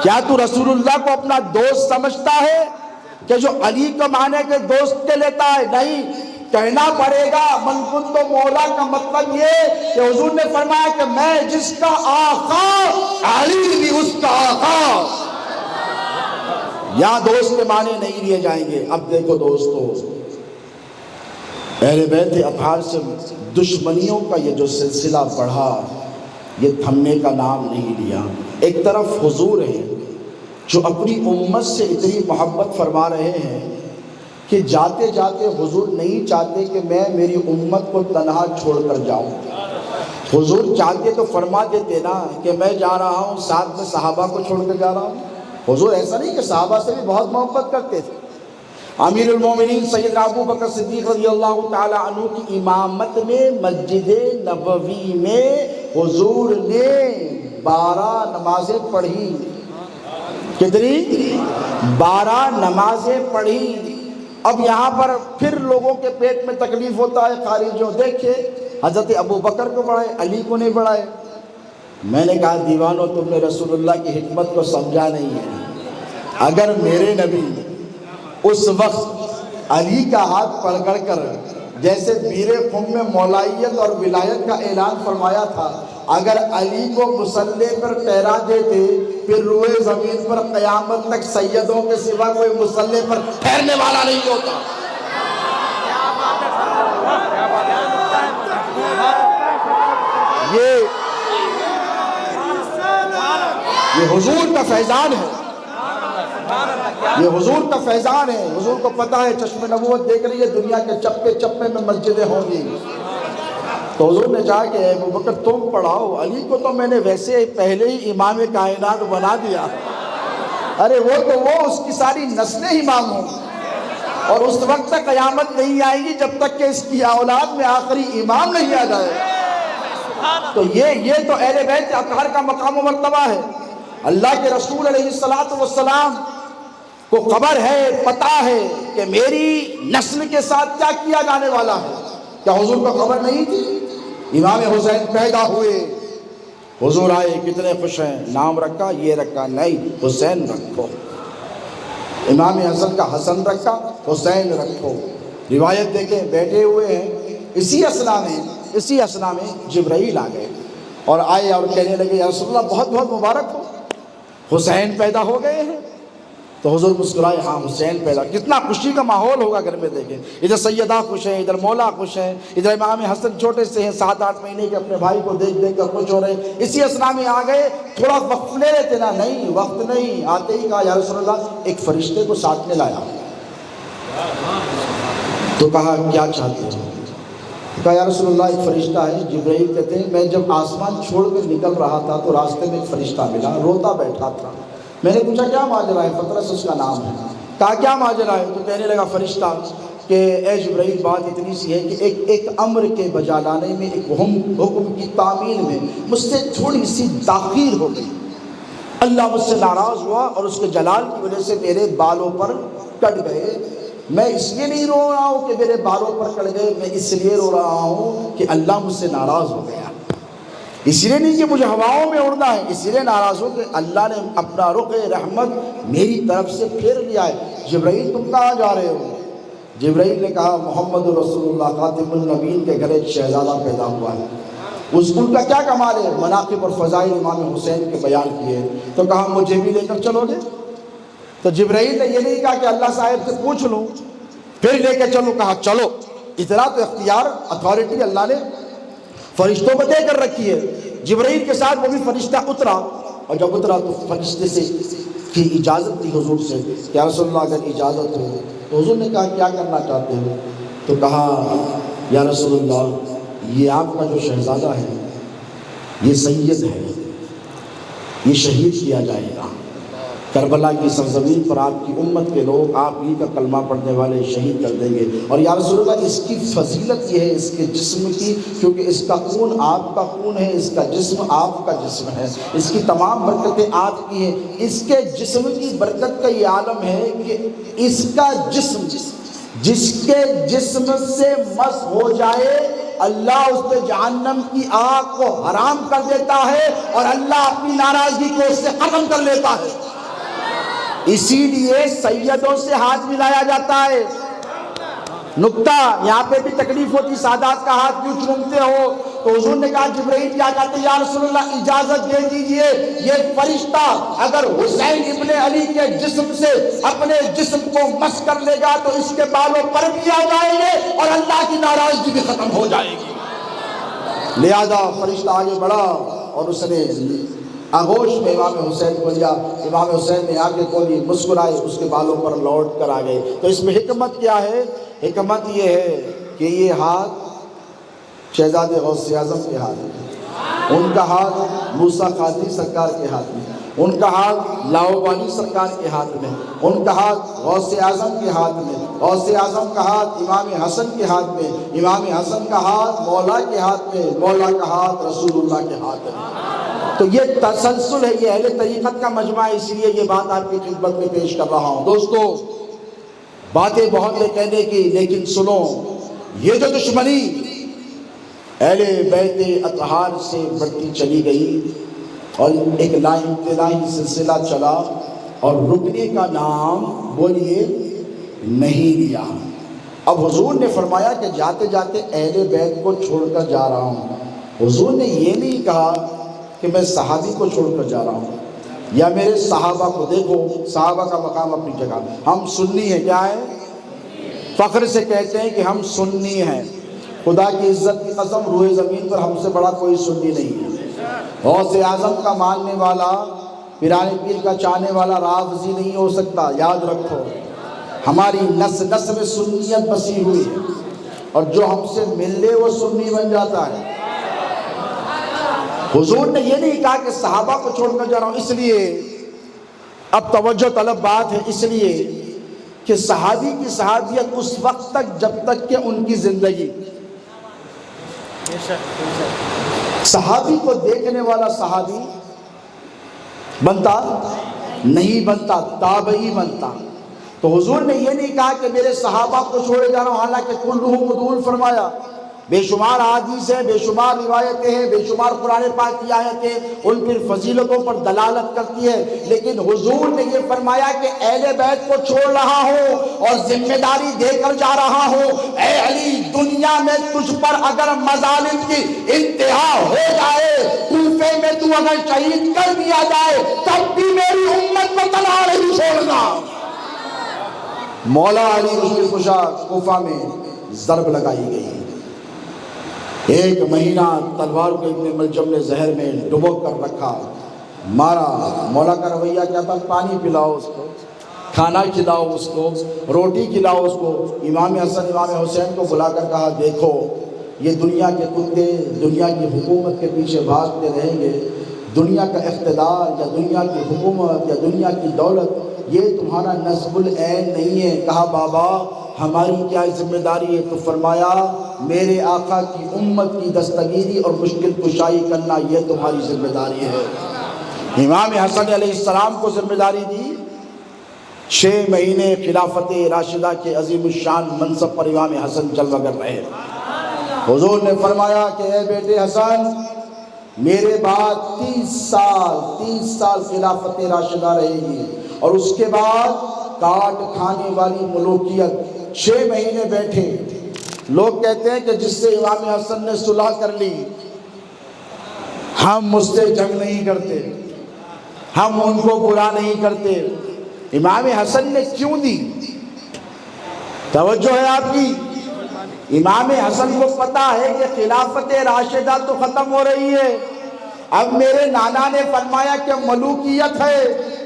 کیا تو رسول اللہ کو اپنا دوست سمجھتا ہے کہ جو علی کو مانے کے دوست کے لیتا ہے؟ نہیں, کہنا پڑے گا من کنت مولا کا مطلب یہ کہ حضور نے فرمایا کہ میں جس کا آقا علی بھی اس کا آقا. یہاں دوست کے معنی نہیں لیے جائیں گے. اب دیکھو دوستو, اہل بیت اطہار سے دشمنیوں کا یہ جو سلسلہ بڑھا, یہ تھمنے کا نام نہیں لیا. ایک طرف حضور ہیں جو اپنی امت سے اتنی محبت فرما رہے ہیں کہ جاتے جاتے حضور نہیں چاہتے کہ میں میری امت کو تنہا چھوڑ کر جاؤں. حضور چاہتے تو فرما دیتے نا کہ میں جا رہا ہوں, ساتھ میں صحابہ کو چھوڑ کر جا رہا ہوں. حضور ایسا نہیں کہ صحابہ سے بھی بہت محبت کرتے تھے. امیر المومنین سیدنا ابو بکر صدیق رضی اللہ تعالی عنہ کی امامت میں مسجد نبوی میں حضور نے 12 نمازیں پڑھی. کتنی؟ 12 نمازیں پڑھی. اب یہاں پر پھر لوگوں کے پیٹ میں تکلیف ہوتا ہے, خارجیوں. دیکھے حضرت ابو بکر کو بڑھائے, علی کو نہیں بڑھائے. میں نے کہا دیوانو, تم نے رسول اللہ کی حکمت کو سمجھا نہیں ہے. اگر میرے نبی اس وقت علی کا ہاتھ پکڑ کر جیسے بیر خم میں مولائیت اور ولایت کا اعلان فرمایا تھا, اگر علی کو مصلی پر ٹھہرا دیتے پھر روئے زمین پر قیامت تک سیدوں کے سوا کوئی مصلی پر ٹھہرنے والا نہیں ہوتا. یہ حضور کا فیضان ہے, یہ حضور کا فیضان ہے. حضور کو پتا ہے چشم نبوت دیکھ رہی ہے دنیا کے چپے چپے میں مسجدیں ہوں گی. تو حضور نے کہا کہ ابو بکر تم پڑھاؤ, علی کو تو میں نے ویسے ہی پہلے ہی امام کائنات بنا دیا. ارے وہ اس کی ساری نسلیں امام ہوں, اور اس وقت تک قیامت نہیں آئے گی جب تک کہ اس کی اولاد میں آخری امام نہیں آ جائے. تو یہ تو اہل بیت اطہار کا مقام و مرتبہ ہے. اللہ کے رسول علیہ السلام کو خبر ہے, پتہ ہے کہ میری نسل کے ساتھ کیا کیا جانے والا ہے. کیا حضور کو خبر نہیں تھی؟ امام حسین پیدا ہوئے, حضور آئے, کتنے خوش ہیں, نام رکھا, یہ رکھا, نہیں حسین رکھو. امام حسن کا حسن رکھا, حسین رکھو. روایت دیکھیں, بیٹھے ہوئے ہیں, اسی اسنا میں جبرائیل آ گئے اور آئے اور کہنے لگے یا رسول اللہ بہت بہت مبارک ہو, حسین پیدا ہو گئے ہیں. تو حضور مسکرائے, ہاں حسین پیدا. کتنا خوشی کا ماحول ہوگا گھر میں. دیکھیں ادھر سیدہ خوش ہیں, ادھر مولا خوش ہیں, ادھر امام حسن چھوٹے سے ہیں 7-8 مہینے کے, اپنے بھائی کو دیکھ دیکھ کر خوش ہو رہے ہیں. اسی اسنا میں آ گئے, تھوڑا وقت لے لیتے نا, نہیں وقت نہیں. آتے ہی کہا یا رسول اللہ ایک فرشتے کو ساتھ میں لایا. تو کہا کیا چاہتے ہو؟ کہا یا رسول اللہ ایک فرشتہ ہے. جبرائیل کہتے ہیں میں جب آسمان چھوڑ کر نکل رہا تھا تو راستے میں ایک فرشتہ ملا, روتا بیٹھا تھا. میں نے پوچھا کیا ماجرا ہے؟ پطرس اس کا نام ہے. کہا کیا ماجرا ہے؟ تو کہنے لگا فرشتہ کہ اے جبرائیل بات اتنی سی ہے کہ ایک امر کے بجا لانے میں, ایک حکم کی تعمیل میں مجھ سے تھوڑی سی تاخیر ہو گئی. اللہ مجھ سے ناراض ہوا اور اس کے جلال کی وجہ سے میرے بالوں پر کٹ گئے. میں اس لیے نہیں رو رہا ہوں کہ میرے بالوں پر کٹ گئے, میں اس لیے رو رہا ہوں کہ اللہ مجھ سے ناراض ہو گیا. اس لیے نہیں کہ مجھے ہواؤں میں اڑنا ہے, اس لیے ناراض ہو کہ اللہ نے اپنا رخ رحمت میری طرف سے پھیر لیا ہے. جبرائیل تم کہاں جا رہے ہو؟ جبرائیل نے کہا محمد رسول اللہ خاتم النبیین کے گھر ایک شہزادہ پیدا ہوا ہے, ان کا کیا کمال ہے؟ مناقب اور فضائل امام حسین کے بیان کیے. تو کہا مجھے بھی لے کر چلو گے؟ تو جبرائیل نے یہ نہیں کہا کہ اللہ صاحب سے پوچھ لوں پھر لے کے چلو, کہا چلو. اتنا تو اختیار, اتھارٹی اللہ نے فرشتوں کو دے کر رکھی ہے. جبرائیل کے ساتھ وہ بھی فرشتہ اترا, اور جب اترا تو فرشتے سے کی اجازت تھی حضور سے کہ یا رسول اللہ اگر اجازت ہو. تو حضور نے کہا کیا کرنا چاہتے ہو؟ تو کہا یا رسول اللہ یہ آپ کا جو شہزادہ ہے یہ سید ہے, یہ شہید کیا جائے گا. کربلا کی سرزمین پر آپ کی امت کے لوگ آپ ہی کا کلمہ پڑھنے والے شہید کر دیں گے۔ اور یا رسول اللہ اس کی فضیلت یہ ہے اس کے جسم کی، کیونکہ اس کا خون آپ کا خون ہے، اس کا جسم آپ کا جسم ہے، اس کی تمام برکتیں آپ کی ہیں۔ اس کے جسم کی برکت کا یہ عالم ہے کہ اس کا جسم جس کے جسم سے مس ہو جائے اللہ اس پہ جہنم کی آگ کو حرام کر دیتا ہے اور اللہ اپنی ناراضگی کو اس سے ختم کر لیتا ہے۔ اسی لیے سیدوں سے ہاتھ ملایا جاتا ہے۔ نکتہ یہاں پہ بھی تکلیف ہوتی، سادات کا ہاتھ کیوں چومتے ہو؟ تو حضور نے کہا جبرائیل کیا کہتے ہیں یا رسول اللہ اجازت دے دیجئے، یہ فرشتہ اگر حسین ابن علی کے جسم سے اپنے جسم کو مس کر لے گا تو اس کے بالوں پر بھی آ جائیں گے اور اللہ کی ناراضگی بھی ختم ہو جائے گی۔ لہذا فرشتہ آگے بڑھا اور اس نے آغوش میں امام حسین کو لیا، امام حسین نے آگے کھولی، مسکرائے، اس کے بالوں پر لوٹ کر آ گئے۔ تو اس میں حکمت کیا ہے؟ حکمت یہ ہے کہ یہ ہاتھ شہزادے غوث اعظم کے ہاتھ میں، ان کا ہاتھ موسیٰ قادری سرکار کے ہاتھ میں، ان کا ہاتھ لاہوری سرکار کے ہاتھ میں، ان کا ہاتھ غوث اعظم کے ہاتھ میں، غوث اعظم کا ہاتھ امام حسن کے ہاتھ میں، امام حسن کا ہاتھ مولا کے ہاتھ میں، مولا کا ہاتھ رسول اللہ کے ہاتھ میں۔ تو یہ تسلسل ہے، یہ اہل طریقت کا مجمع ہے، اس لیے یہ بات آپ کی خدمت میں پیش کر رہا ہوں۔ دوستو باتیں بہت ہے کہنے کی، لیکن سنو، یہ جو دشمنی اہل بیت اطہار سے بڑھتی چلی گئی اور ایک لا انتہائی سلسلہ چلا اور رکنے کا نام بولیے نہیں لیا۔ اب حضور نے فرمایا کہ جاتے جاتے اہل بیت کو چھوڑ کر جا رہا ہوں۔ حضور نے یہ نہیں کہا کہ میں صحابی کو چھوڑ کر جا رہا ہوں یا میرے صحابہ کو۔ دیکھو صحابہ کا مقام اپنی جگہ، ہم سنی ہیں، کیا ہے؟ فخر سے کہتے ہیں کہ ہم سنی ہیں۔ خدا کی عزت کی قسم روئے زمین پر ہم سے بڑا کوئی سنی نہیں ہے۔ غوث اعظم کا ماننے والا، پیران پیر کا چاہنے والا رافضی نہیں ہو سکتا، یاد رکھو۔ ہماری نس نس میں سنیت بسی ہوئی ہے اور جو ہم سے مل لے وہ سنی بن جاتا ہے۔ حضور نے یہ نہیں کہا کہ صحابہ کو چھوڑ کر جا رہا ہوں، اس لیے اب توجہ طلب بات ہے، اس لیے کہ صحابی کی صحابیت اس وقت تک جب تک کہ ان کی زندگی، صحابی کو دیکھنے والا صحابی بنتا نہیں، بنتا تابعی بنتا۔ تو حضور نے یہ نہیں کہا کہ میرے صحابہ کو چھوڑے جا رہا ہوں، حالانکہ کلہم عدول فرمایا، بے شمار احادیث ہیں، بے شمار روایتیں ہیں، بے شمار قرآن پاک کی آیتیں ان پر فضیلتوں پر دلالت کرتی ہے، لیکن حضور نے یہ فرمایا کہ اہل بیت کو چھوڑ رہا ہوں اور ذمہ داری دے کر جا رہا ہوں۔ اے علی، دنیا میں تجھ پر اگر مظالم کی انتہا ہو جائے، کوفے میں تو اگر شہید کر دیا جائے، تب بھی میری امت کو تنہا نہیں چھوڑنا۔ مولا علی مشکل کشا کوفہ میں ضرب لگائی گئی، 1 مہینہ تلوار کو ابن ملجم نے زہر میں ڈبو کر رکھا، مارا۔ مولا کا رویہ کیا تھا؟ پانی پلاؤ اس کو، کھانا کھلاؤ اس کو، روٹی کھلاؤ اس کو۔ امام حسن امام حسین کو بلا کر کہا دیکھو یہ دنیا کے کتے دنیا کی حکومت کے پیچھے بھاگتے رہیں گے، دنیا کا اقتدار یا دنیا کی حکومت یا دنیا کی دولت یہ تمہارا نصب العین نہیں ہے۔ کہا بابا ہماری کیا ذمہ داری ہے؟ تو فرمایا میرے آقا کی امت کی دستگیری اور مشکل کشائی کرنا یہ تمہاری ذمہ داری ہے۔ امام حسن علیہ السلام کو ذمہ داری دی، 6 مہینے خلافت راشدہ کے عظیم الشان منصب پر امام حسن جلوہ گر رہے۔ حضور نے فرمایا کہ اے بیٹے حسن، میرے بعد 30 سال خلافت راشدہ رہے گی اور اس کے بعد کاٹ کھانے والی ملوکیت۔ 6 مہینے بیٹھے، لوگ کہتے ہیں کہ جس سے امام حسن نے صلح کر لی، ہم اس سے جنگ نہیں کرتے، ہم ان کو برا نہیں کرتے۔ امام حسن نے کیوں دی؟ توجہ ہے آپ کی؟ امام حسن کو پتا ہے کہ خلافت راشدہ تو ختم ہو رہی ہے، اب میرے نانا نے فرمایا کہ ملوکیت ہے،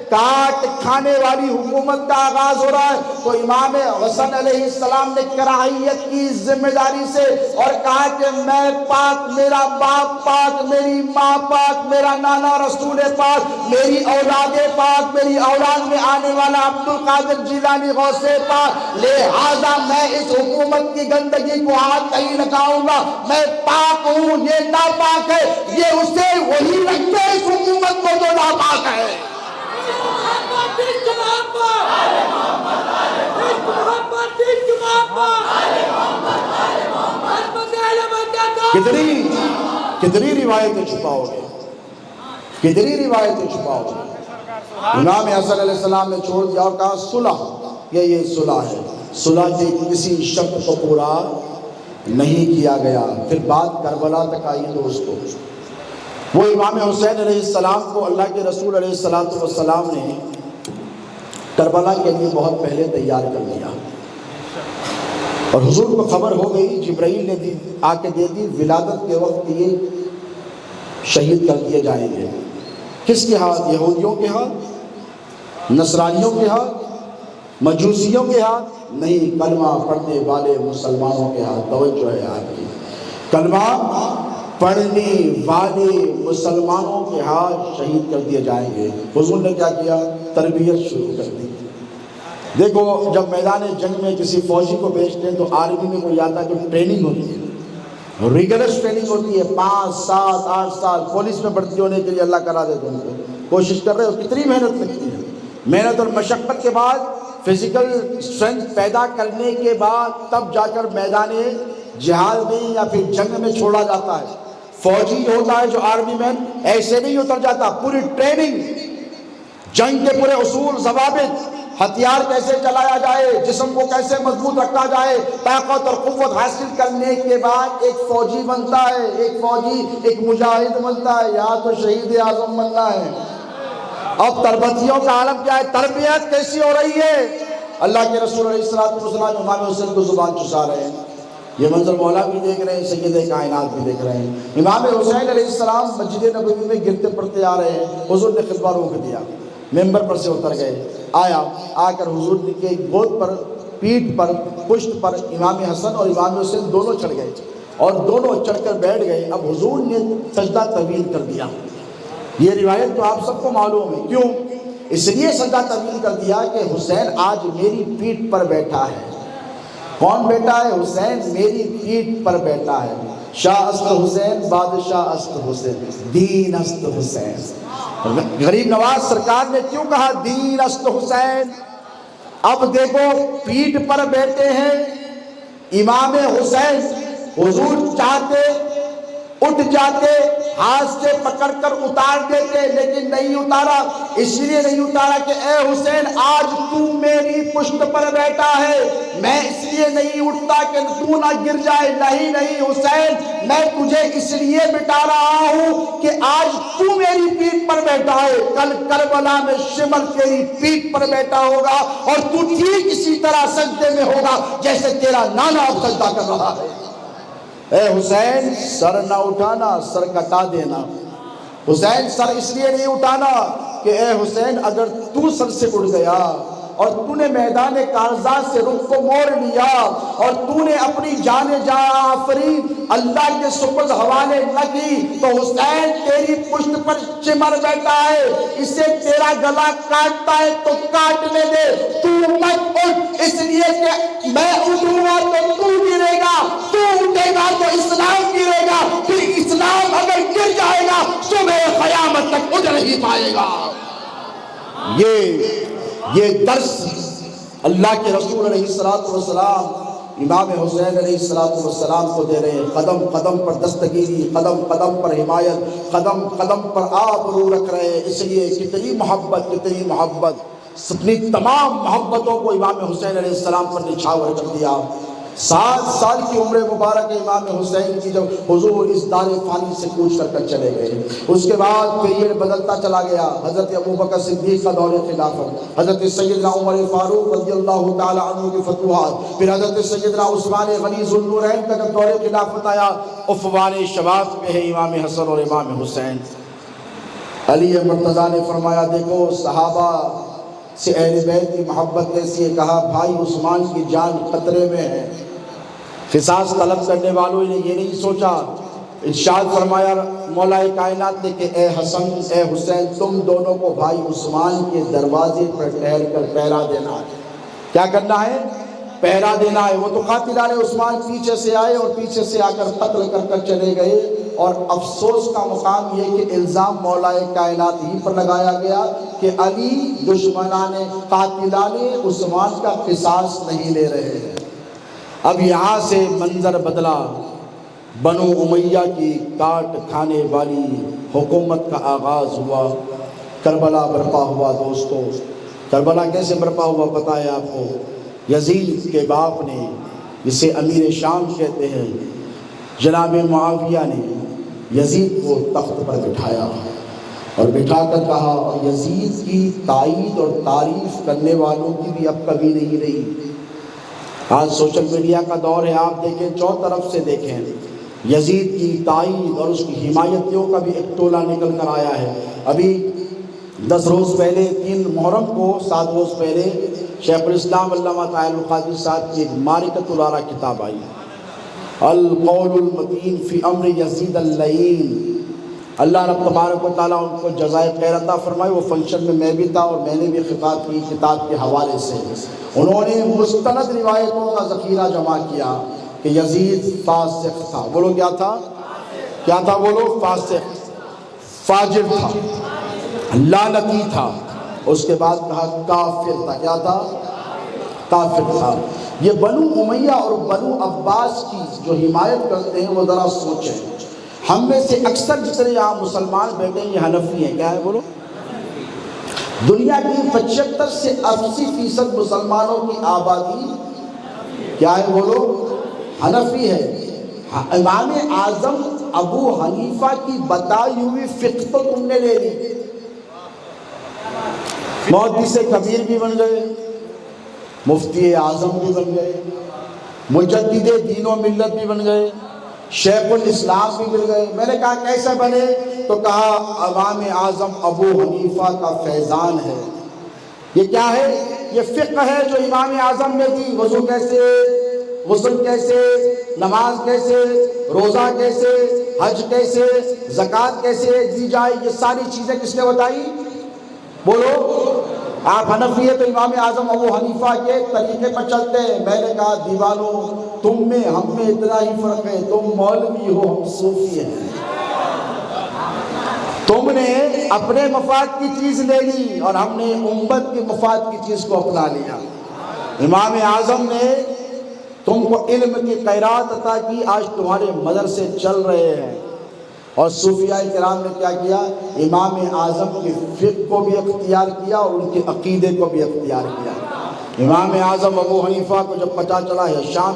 کاٹ کھانے والی حکومت کا آغاز ہو رہا ہے، تو امام حسن علیہ السلام نے کراہیت کی ذمہ داری سے اور کہا کہ میں پاک، میرا باپ پاک، میری ماں پاک، میرا نانا رسول پاک، میری اولاد پاک، میری اولاد میں آنے والا عبد القادر جیلانی غوث پاک، لہذا میں اس حکومت کی گندگی کو ہاتھ نہیں لگاؤں گا، میں پاک ہوں، یہ ناپاک ہے، یہ اسے وہی رکھتے اس حکومت کو جو ناپاک ہے۔ کتنی روایتیں چھپاؤ گے، کتنی روایتیں چھپاؤ گے۔ امام حسن علیہ السلام نے چھوڑ دیا اور کہا صلح، یہ صلح ہے، صلح کے کسی شرط کو پورا نہیں کیا گیا۔ پھر بات کربلا تک آئی دوستو، وہ امام حسین علیہ السلام کو اللہ کے رسول علیہ السلام نے کربلا کے لیے بہت پہلے تیار کر دیا، اور حضور کو خبر ہو گئی، جبرائیل نے آ کے دے دی، ولادت کے وقت یہ شہید کر دیے جائیں گے۔ کس کے ہاتھ؟ یہودیوں کے ہاتھ، نصرانیوں کے ہاتھ، مجوسیوں کے ہاتھ؟ نہیں، کلمہ پڑھنے والے مسلمانوں کے ہاتھ۔ توجہ ہے آپ کی، کلمہ پڑھنے والے مسلمانوں کے ہاتھ شہید کر دیے جائیں گے۔ حضور نے کیا کیا؟ تربیت شروع کر دی۔ دیکھو، جب میدان جنگ میں کسی فوجی کو بھیجتے ہیں تو آرمی میں کوئی آتا ہے تو ٹریننگ ہوتی ہے، ریگولر ٹریننگ ہوتی ہے، 5 7 8 سال پولیس میں بھرتی ہونے کے لیے اللہ کرا دے، تم کو کوشش کر رہے ہو، کتنی محنت لگتی ہے، محنت اور مشقت کے بعد فزیکل اسٹرینتھ پیدا کرنے کے بعد تب جا کر میدان جہاد میں یا پھر جنگ میں چھوڑا جاتا ہے۔ فوجی جو ہوتا ہے، جو آرمی مین، ایسے نہیں اتر جاتا، پوری ٹریننگ، جنگ کے پورے اصول ضوابط، ہتھیار کیسے چلایا جائے، جسم کو کیسے مضبوط رکھا جائے، طاقت اور قوت حاصل کرنے کے بعد ایک فوجی بنتا ہے، ایک فوجی ایک مجاہد بنتا ہے، یا تو شہید اعظم بننا ہے۔ اب تربتیوں کا عالم کیا ہے، تربیت کیسی ہو رہی ہے؟ اللہ کے رسول علیہ السلام امام حسین کو زبان چسا رہے ہیں، یہ منظر مولا بھی دیکھ رہے ہیں، سید کائنات بھی دیکھ رہے ہیں۔ امام حسین علیہ السلام مسجد نبوی میں گرتے پڑتے آ رہے ہیں، حضور نے خطبہ روک دیا، ممبر پر سے اتر گئے، آ کر حضور کے گود پر، پیٹھ پر، پشت پر امام حسن اور امام حسین دونوں چڑھ گئے اور دونوں چڑھ کر بیٹھ گئے۔ اب حضور نے سجدہ طویل کر دیا، یہ روایت تو آپ سب کو معلوم ہے، کیوں؟ اس لیے سجدہ طویل کر دیا کہ حسین آج میری پیٹھ پر بیٹھا ہے۔ کون بیٹھا ہے؟ حسین میری پیٹھ پر بیٹھا ہے۔ شاہ است حسین، بادشاہ است حسین، دین است حسین۔ غریب نواز سرکار نے کیوں کہا دین است حسین؟ اب دیکھو، پیٹھ پر بیٹھے ہیں امام حسین، حضور چاہتے اٹھ جاتے، ہاتھ سے پکڑ کر اتار دیتے، لیکن نہیں اتارا۔ اس لیے نہیں اتارا کہ اے حسین، آج تو میری پشت پر بیٹھا ہے، میں اس لیے نہیں اٹھتا کہ تو نہ گر جائے، نہیں حسین، میں تجھے اس لیے بٹھا رہا ہوں کہ آج تو میری پیٹھ پر بیٹھا ہے، کل کربلا میں شمر تیری پیٹھ پر بیٹھا ہوگا اور تو ٹھیک اسی طرح سجدے میں ہوگا جیسے تیرا نانا اب سجدہ کر رہا ہے۔ اے حسین، سر نہ اٹھانا، سر کٹا دینا۔ حسین، سر اس لیے نہیں اٹھانا کہ اے حسین، اگر تو سر سے اٹھ گیا اور تو نے میدان کارزات سے رخ کو موڑ لیا اور تو نے اپنی جان آفرین اللہ کے سپرد حوالے نہ کی، تو حسین تیری پشت پر چمر بیٹھا ہے، اسے تیرا گلا کاٹتا ہے تو کاٹنے دے، تو مت اٹھ، اس لیے کہ میں اٹھوں گا تو گرے گا، تو اٹھے گا تو اسلام گرے گا، پھر اسلام اگر گر جائے گا صبح قیامت تک اٹھ نہیں پائے گا۔ یہ درس اللہ کے رسول علیہ السلام امام حسین علیہ السلام کو دے رہے ہیں۔ قدم قدم پر دستگیری، قدم قدم پر حمایت، قدم قدم پر آبرو رکھ رہے ہیں۔ اس لیے کتنی محبت، اپنی تمام محبتوں کو امام حسین علیہ السلام پر نچھاور کر دیا۔ 7 سال کی عمر مبارک امام حسین کی جب حضور اس دار فانی سے کوچ کر چلے گئے، اس کے بعد پیریڈ بدلتا چلا گیا۔ حضرت ابوبکر صدیق کا دور خلافت، حضرت سیدنا عمر فاروق رضی اللہ تعالی عنہ کی فتوحات، پھر حضرت سیدنا عثمان غنی ذو النورین کا جب دور خلافت آیا، عنوان شباب پہ ہے امام حسن اور امام حسین۔ علی مرتضیٰ نے فرمایا دیکھو صحابہ سے اہل بیت کی محبت کیسی ہے، کہا بھائی عثمان کی جان خطرے میں ہے۔ قصاص طلب کرنے والوں نے یہ نہیں سوچا، ارشاد فرمایا مولا کائنات نے کہ اے حسن اے حسین تم دونوں کو بھائی عثمان کے دروازے پر ٹھہر کر پہرا دینا ہے۔ کیا کرنا ہے؟ پہرا دینا ہے۔ وہ تو قاتلان عثمان پیچھے سے آئے اور پیچھے سے آ کر قتل کر کر چلے گئے، اور افسوس کا مقام یہ کہ الزام مولا کائنات ہی پر لگایا گیا کہ علی دشمنان قاتلان عثمان کا قصاص نہیں لے رہے ہیں۔ اب یہاں سے منظر بدلا، بنو امیہ کی کاٹ کھانے والی حکومت کا آغاز ہوا، کربلا برپا ہوا۔ دوستو کربلا کیسے برپا ہوا پتہ ہے آپ کو؟ یزید کے باپ نے، جسے امیر شام کہتے ہیں، جناب معاویہ نے یزید کو تخت پر بٹھایا اور بٹھا کر کہا، اور یزید کی تائید اور تعریف کرنے والوں کی بھی اب کبھی نہیں رہی۔ آج سوشل میڈیا کا دور ہے، آپ دیکھیں چاروں طرف سے دیکھیں، یزید کی تائید اور اس کی حمایتیوں کا بھی ایک ٹولہ نکل کر آیا ہے۔ ابھی 10 روز پہلے 3 محرم کو 7 روز پہلے شیخ الاسلام علامہ طاہر القادری صاحب کی معرکۃ الآراء کتاب آئی، القول المتین فی امر یزید اللعین۔ اللہ رب تبارک و تعالیٰ ان کو جزائے خیر عطا فرمائے۔ وہ فنکشن میں میں بھی تھا اور میں نے بھی خطاب کی کتاب کے حوالے سے۔ انہوں نے مستند روایتوں کا ذخیرہ جمع کیا کہ یزید فاسق تھا۔ بولو کیا تھا؟ کیا تھا بولو؟ فاسق، فاجر تھا، لعنتی تھا۔ اس کے بعد کہا کافر تھا۔ کیا تھا؟ کافر تھا۔ یہ بنو امیہ اور بنو عباس کی جو حمایت کرتے ہیں وہ ذرا سوچیں۔ ہم میں سے اکثر جتنے یہاں مسلمان بیٹھے ہیں یہ حنفی ہیں۔ کیا ہے بولو؟ دنیا کی 75 سے 80% مسلمانوں کی آبادی کیا ہے بولو؟ حنفی ہے۔ امام اعظم ابو حنیفہ کی بتائی ہوئی فقہ تو تم نے لے لی، محدث کبیر بھی بن گئے، مفتی اعظم بھی بن گئے، مجدد دین و ملت بھی بن گئے، شیخ الاسلام بھی مل گئے۔ میں نے کہا کیسے بنے؟ تو کہا امام اعظم ابو حنیفہ کا فیضان ہے۔ یہ کیا ہے؟ یہ فقہ ہے جو امام اعظم نے دی۔ وضو کیسے، غسل کیسے، نماز کیسے، روزہ کیسے، حج کیسے، زکوٰۃ کیسے دی جائے، یہ ساری چیزیں کس نے بتائی؟ بولو۔ آپ حنفی ہے تو امام اعظم ابو حنیفہ کے طریقے پر چلتے ہیں۔ میں نے کہا دیوانوں تم میں ہم میں اتنا ہی فرق ہے، تم مولوی ہو ہم صوفی ہیں۔ تم نے اپنے مفاد کی چیز لے لی اور ہم نے امت کے مفاد کی چیز کو اپنا لیا۔ امام اعظم نے تم کو علم کی خیرات عطا کی، آج تمہارے مدرسے چل رہے ہیں۔ اور صوفیاء کرام نے کیا کیا؟ امام اعظم کی فقہ کو بھی اختیار کیا اور ان کے عقیدے کو بھی اختیار کیا۔ امام اعظم ابو حنیفہ کو جب پتہ چلا ہشام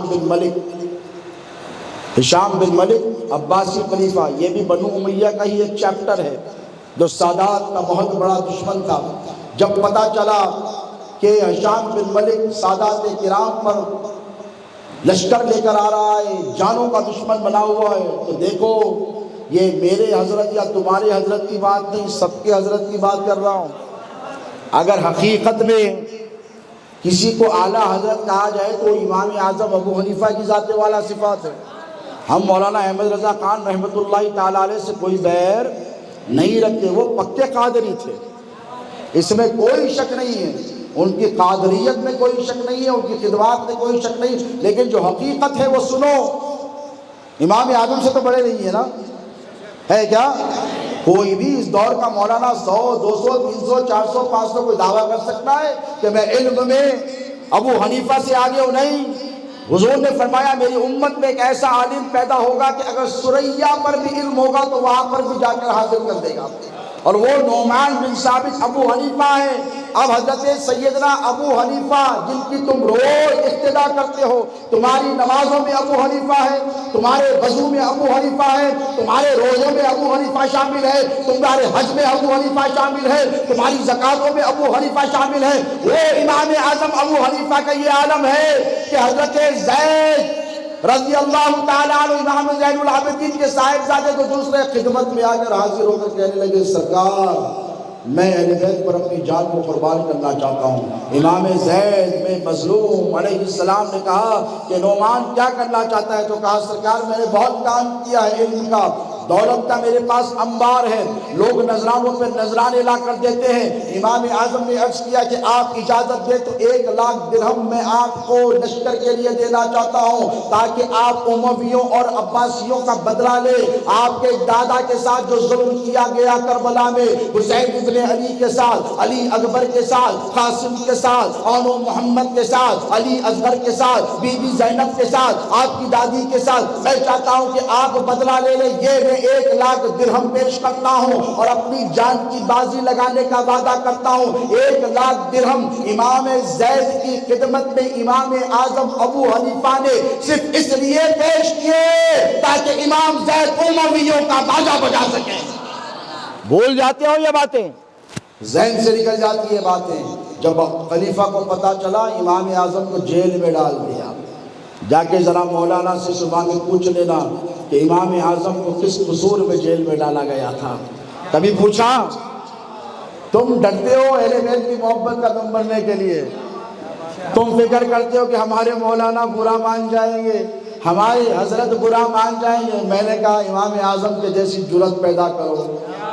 بن ملک عباسی خلیفہ، یہ بھی بنو امیہ کا ہی ایک چیپٹر ہے جو سادات کا بہت بڑا دشمن تھا، جب پتہ چلا کہ ہشام بن ملک سادات کرام پر لشکر لے کر آ رہا ہے، جانوں کا دشمن بنا ہوا ہے، تو دیکھو یہ میرے حضرت یا تمہارے حضرت کی بات نہیں، سب کے حضرت کی بات کر رہا ہوں۔ اگر حقیقت میں کسی کو اعلیٰ حضرت کہا جائے تو امام اعظم ابو حنیفہ کی ذات والا صفات ہے۔ ہم مولانا احمد رضا خان رحمۃ اللہ تعالیٰ علیہ سے کوئی بیر نہیں رکھتے، وہ پکے قادری تھے، اس میں کوئی شک نہیں ہے، ان کی قادریت میں کوئی شک نہیں ہے، ان کی خدمات میں کوئی شک نہیں، لیکن جو حقیقت ہے وہ سنو۔ امام اعظم سے تو بڑے نہیں ہے نا، ہے کیا؟ کوئی بھی اس دور کا مولانا 100 200 300 400 500 کوئی دعویٰ کر سکتا ہے کہ میں علم میں ابو حنیفہ سے آگے ہوں؟ نہیں۔ حضور نے فرمایا میری امت میں ایک ایسا عالم پیدا ہوگا کہ اگر سریا پر بھی علم ہوگا تو وہاں پر بھی جا کر حاصل کر دے گا، اور وہ نعمان بن ثابت ابو حنیفہ ہے۔ اب حضرت سیدنا ابو حنیفہ جن کی تم روز اقتدا کرتے ہو، تمہاری نمازوں میں ابو حنیفہ ہے، تمہارے وضو میں ابو حنیفہ ہے، تمہارے روزوں میں ابو حنیفہ شامل ہے، تمہارے حج میں ابو حنیفہ شامل ہے، تمہاری زکاتوں میں ابو حنیفہ شامل ہے، وہ امام اعظم ابو حنیفہ کا یہ عالم ہے کہ حضرت زید رضی اللہ تعالیٰ عنہ امام زین العابدین کے صاحبزادے کو دوسرے خدمت میں آ کر حاضر ہو کر کہنے لگے سرکار میں اہل بیت پر اپنی جان کو قربان کرنا چاہتا ہوں۔ امام زید میں مظلوم علیہ السلام نے کہا کہ نعمان کیا کرنا چاہتا ہے؟ تو کہا سرکار میں نے بہت کام کیا ہے علم کا، دولت کا میرے پاس انبار ہے، لوگ نذرانوں پہ نذرانے لا کر دیتے ہیں۔ امام اعظم نے عرض کیا کہ آپ اجازت دیں تو 1,00,000 درہم میں آپ کو لشکر کے لیے دینا چاہتا ہوں تاکہ آپ امویوں اور عباسیوں کا بدلہ لے۔ آپ کے دادا کے ساتھ جو ظلم کیا گیا کربلا میں، حسین ابن علی کے ساتھ، علی اکبر کے ساتھ، قاسم کے ساتھ، اونو محمد کے ساتھ، علی اصغر کے ساتھ، بی بی زینب کے ساتھ، آپ کی دادی کے ساتھ، میں چاہتا ہوں کہ آپ بدلہ لے لیں۔ یہ میں 1,00,000 درہم پیش کرتا ہوں اور اپنی جان کی بازی لگانے کا وعدہ کرتا ہوں۔ 1,00,000 درہم امام زید کی خدمت میں امام اعظم ابو حنیفہ نے صرف اس لیے پیش کیے تاکہ امام زید امویوں کا باجا بجا سکیں۔ بھول جاتے ہو یہ باتیں، ذہن سے نکل جاتی ہے باتیں۔ جب خلیفہ کو پتا چلا امام اعظم کو جیل میں ڈال دیا۔ جا کے ذرا مولانا سے صبح میں پوچھ لینا کہ امام اعظم کو کس قصور میں جیل میں ڈالا گیا تھا۔ کبھی پوچھا؟ تم ڈرتے ہو اہل بیت کی محبت کا دم بھرنے کے لیے، تم فکر کرتے ہو کہ ہمارے مولانا برا مان جائیں گے، ہمارے حضرت برا مان جائیں گے۔ میں نے کہا امام اعظم کے جیسی جرت پیدا کرو۔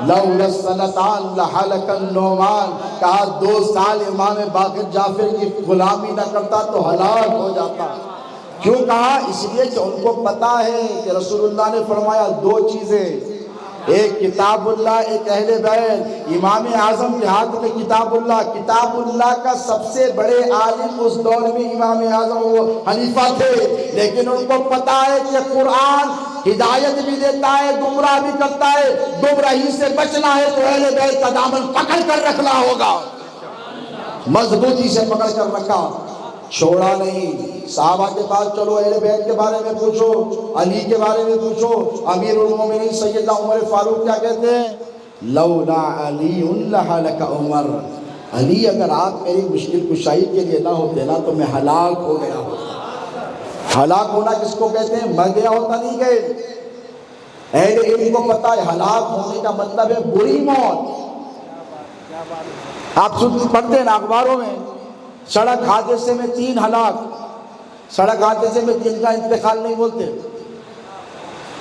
لولا السنتان لحلق النعمان، کہا 2 سال امام باقر جعفر کی غلامی نہ کرتا تو ہلاک ہو جاتا۔ کیوں کہا؟ اس لیے کہ ان کو پتا ہے کہ رسول اللہ نے فرمایا 2 چیزیں، ایک کتاب اللہ، ایک اہل بیت۔ امام اعظم کے ہاتھ میں کتاب اللہ کا سب سے بڑے عالم اس دور میں امام اعظم وہ حنیفہ تھے، لیکن ان کو پتا ہے کہ قرآن ہدایت بھی دیتا ہے، گمراہ بھی کرتا ہے، گمراہی سے بچنا ہے تو اہل بیت کا دامن پکڑ کر رکھنا ہوگا۔ مضبوطی سے پکڑ کر رکھا، چھوڑا نہیں۔ صحابہ کے پاس چلو، اہل بیت کے بارے میں پوچھو، علی کے بارے میں پوچھو۔ امیر المومنین سیدنا عمر فاروق کیا کہتے ہیں؟ لولا علی لہلک عمر، علی اگر آپ میری مشکل کشائی کے لیے نہ ہوتے نا تو میں ہلاک ہو گیا ہوتا۔ ہلاک ہونا کس کو کہتے ہیں؟ مر گیا ہوتا نہیں گئے۔ اہل علم کو پتا ہے ہلاک ہونے کا مطلب ہے بری موت۔ آپ پڑھتے ہیں نا اخباروں میں، سڑک حادثے میں 3 ہلاک، سڑک حادثے میں 3 کا انتقال نہیں بولتے،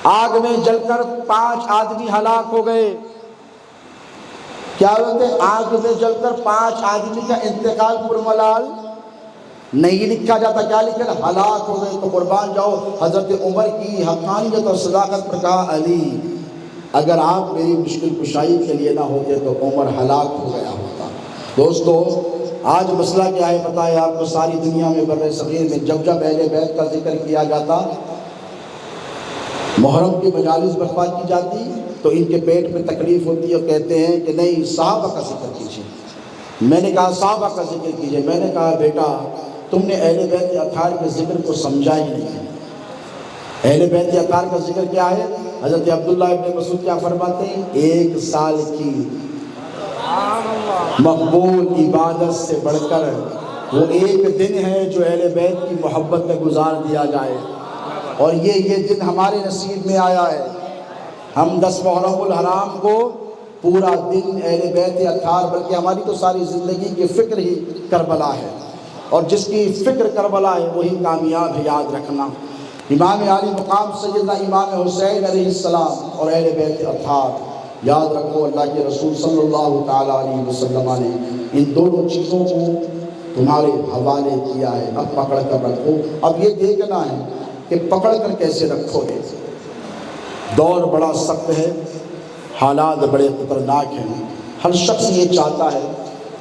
آگ میں جل کر 5 آدمی ہلاک ہو گئے۔ کیا بولتے ہیں؟ آگ میں جل کر 5 آدمی کا انتقال پرملال نہیں لکھا جاتا، کیا لکھا؟ ہلاک ہو گئے۔ تو قربان جاؤ حضرت عمر کی حقانیت اور صداقت پر کہا علی اگر آپ میری مشکل کشائی کے لیے نہ ہوتے تو عمر ہلاک ہو گیا ہوتا۔ دوستو آج مسئلہ کیا ہے پتہ ہے آپ کو؟ ساری دنیا میں بر صغیر میں جب اہل بیت کا ذکر کیا جاتا، محرم کی مجالس برپا کی جاتی تو ان کے پیٹ میں تکلیف ہوتی ہے، کہتے ہیں کہ نہیں صحابہ کا ذکر کیجیے۔ میں نے کہا صحابہ کا ذکر کیجیے۔ میں نے کہا بیٹا تم نے اہل بیت اطہار کے ذکر کو سمجھا ہی نہیں۔ اہل بیت اطہار کا ذکر کیا ہے؟ حضرت عبداللہ ابن مسعود کیا فرماتے ہیں؟ 1 سال کی مقبول عبادت سے بڑھ کر وہ 1 دن ہے جو اہل بیت کی محبت میں گزار دیا جائے، اور یہ دن ہمارے نصیب میں آیا ہے۔ ہم 10 محرم الحرام کو پورا دن اہل بیت اطہار، بلکہ ہماری تو ساری زندگی کی فکر ہی کربلا ہے، اور جس کی فکر کربلا ہے وہی کامیاب ہے، یاد رکھنا۔ امام عالی مقام سیدنا امام حسین علیہ السلام اور اہل بیت اطہار، یاد رکھو اللہ کے رسول صلی اللہ تعالیٰ علیہ وسلم نے ان دونوں چیزوں کو تمہارے حوالے کیا ہے، اب پکڑ کر رکھو۔ اب یہ دیکھنا ہے کہ پکڑ کر کیسے رکھو گے۔ دور بڑا سخت ہے، حالات بڑے خطرناک ہیں۔ ہر شخص یہ چاہتا ہے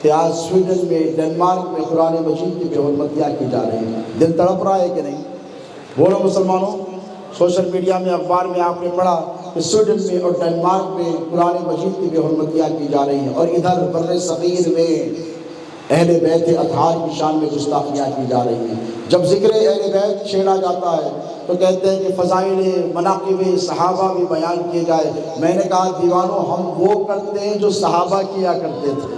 کہ آج سویڈن میں، ڈنمارک میں قرآن مجید کی بے حرمتیاں کی جا رہی ہیں۔ دل تڑپ رہا ہے کہ نہیں؟ بولو مسلمانوں، سوشل میڈیا میں، اخبار میں آپ نے پڑھا کہ سویڈن میں اور ڈنمارک میں قرآن مجید کی بے حرمتیاں کی جا رہی ہیں، اور ادھر بر صغیر میں اہل بیت اطہار کی شان میں گستاخیاں کی جا رہی ہیں۔ جب ذکر اہل بیت چھیڑا جاتا ہے تو کہتے ہیں کہ فضائل مناقب صحابہ بھی بیان کیے جائے۔ میں نے کہا دیوانوں ہم وہ کرتے ہیں جو صحابہ کیا کرتے تھے۔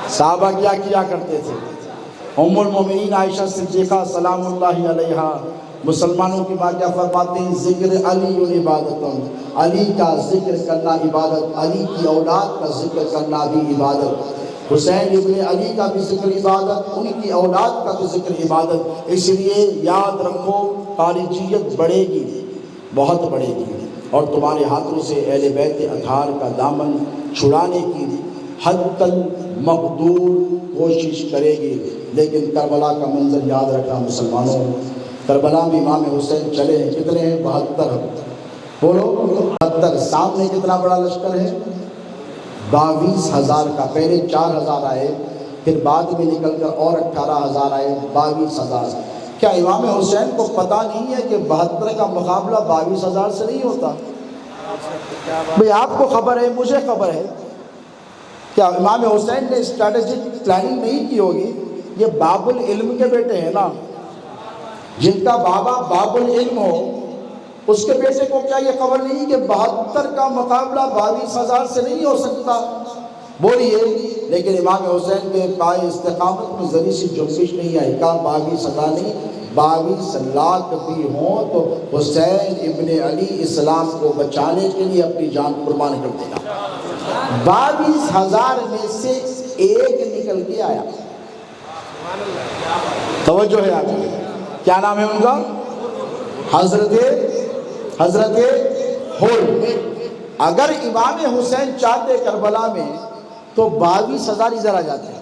صحابہ کیا کرتے تھے؟ ام المومنین عائشہ صدیقہ سلام اللہ علیہا مسلمانوں کی ماں کیا فرماتے ہیں؟ ذکر علی عبادت، علی کا ذکر کرنا عبادت، علی کی اولاد کا ذکر کرنا بھی عبادت، حسین ابن علی کا بھی ذکر عبادت، ان کی اولاد کا بھی ذکر عبادت۔ اس لیے یاد رکھو خارجیت بڑھے گی، بہت بڑھے گی، اور تمہارے ہاتھوں سے اہل بیت اطہار کا دامن چھڑانے کی حد المقدور کوشش کرے گی۔ لیکن کربلا کا منظر یاد رکھنا مسلمانوں، کربلا میں امام حسین چلے ہیں، کتنے ہیں؟ 72، بولو 72۔ سامنے کتنا بڑا لشکر ہے؟ 22,000 کا۔ پہلے 4,000 آئے، پھر بعد میں نکل کر اور 18,000 آئے، 22,000۔ کیا امام حسین کو پتہ نہیں ہے کہ 72 کا مقابلہ 22,000 سے نہیں ہوتا؟ بھئی آپ کو خبر ہے، مجھے خبر ہے۔ کیا امام حسین نے اسٹریٹجک پلاننگ نہیں کی ہوگی؟ یہ باب العلم کے بیٹے ہیں نا، جن کا بابا باب العلم ہو، اس کے بیٹے کو کیا یہ خبر نہیں کہ 72 کا مقابلہ 22,000 سے نہیں ہو سکتا؟ بولیے۔ لیکن امام حسین کے پائے استقامت میں ذری سی جنبش نہیں آئی، کہا 22,000 نہیں، 22 لاکھ بھی ہوں تو حسین ابن علی اسلام کو بچانے کے لیے اپنی جان قربان کر دے گا۔ 22,000 میں سے ایک نکل کے آیا۔ توجہ ہے آپ کی؟ کیا نام ہے ان کا؟ حضرت ہول۔ اگر امام حسین چاہتے کربلا میں تو 22,000 ادھر آ جاتے ہیں۔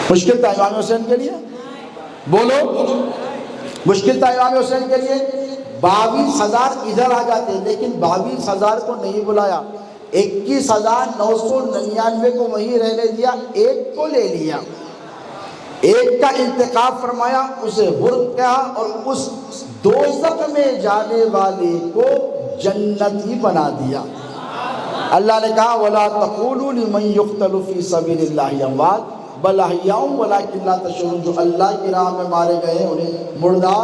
مشکل تھا امام حسین کے لیے؟ بولو، مشکل تھا امام حسین کے لیے؟ 22,000 ادھر آ جاتے، لیکن 22,000 کو نہیں بلایا، 21,999 کو وہیں رہنے دیا، ایک کو لے لیا، ایک کا انتخاب فرمایا، اسے حر کہا، اور اس دوزخ میں جانے والے کو جنتی بنا دیا۔ اللہ نے کہا وَلَا تَقُولُوا لِمَنْ يُقْتَلُ فِي سَبِيلِ اللَّهِ أَمْوَاتٌ بَلْ أَحْيَاءٌ وَلَكِنْ لَا تَشْعُرُونَ۔ جو اللہ کی راہ میں مارے گئے ہیں انہیں مردہ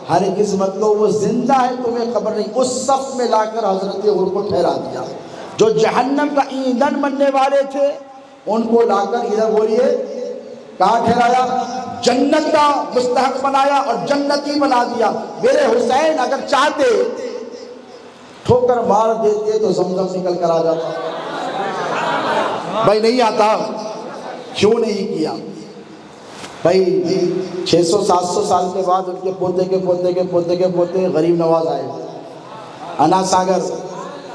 ہرگز مت کہو، وہ زندہ ہے، تمہیں خبر نہیں۔ اس صف میں لا کر حضرت حر کو ٹھہرا دیا۔ جو جہنم کا ایندھن بننے والے تھے ان کو لا کر ادھر بولیے کہاں ٹھہرایا؟ جنت کا مستحق بنایا اور جنتی بنا دیا۔ میرے حسین اگر چاہتے ٹھوکر مار دیتے تو زمزم نکل کر آ جاتا۔ بھائی نہیں آتا، کیوں نہیں کیا؟ بھائی 600-700 سال کے بعد ان کے پوتے غریب نواز آئے، انا ساگر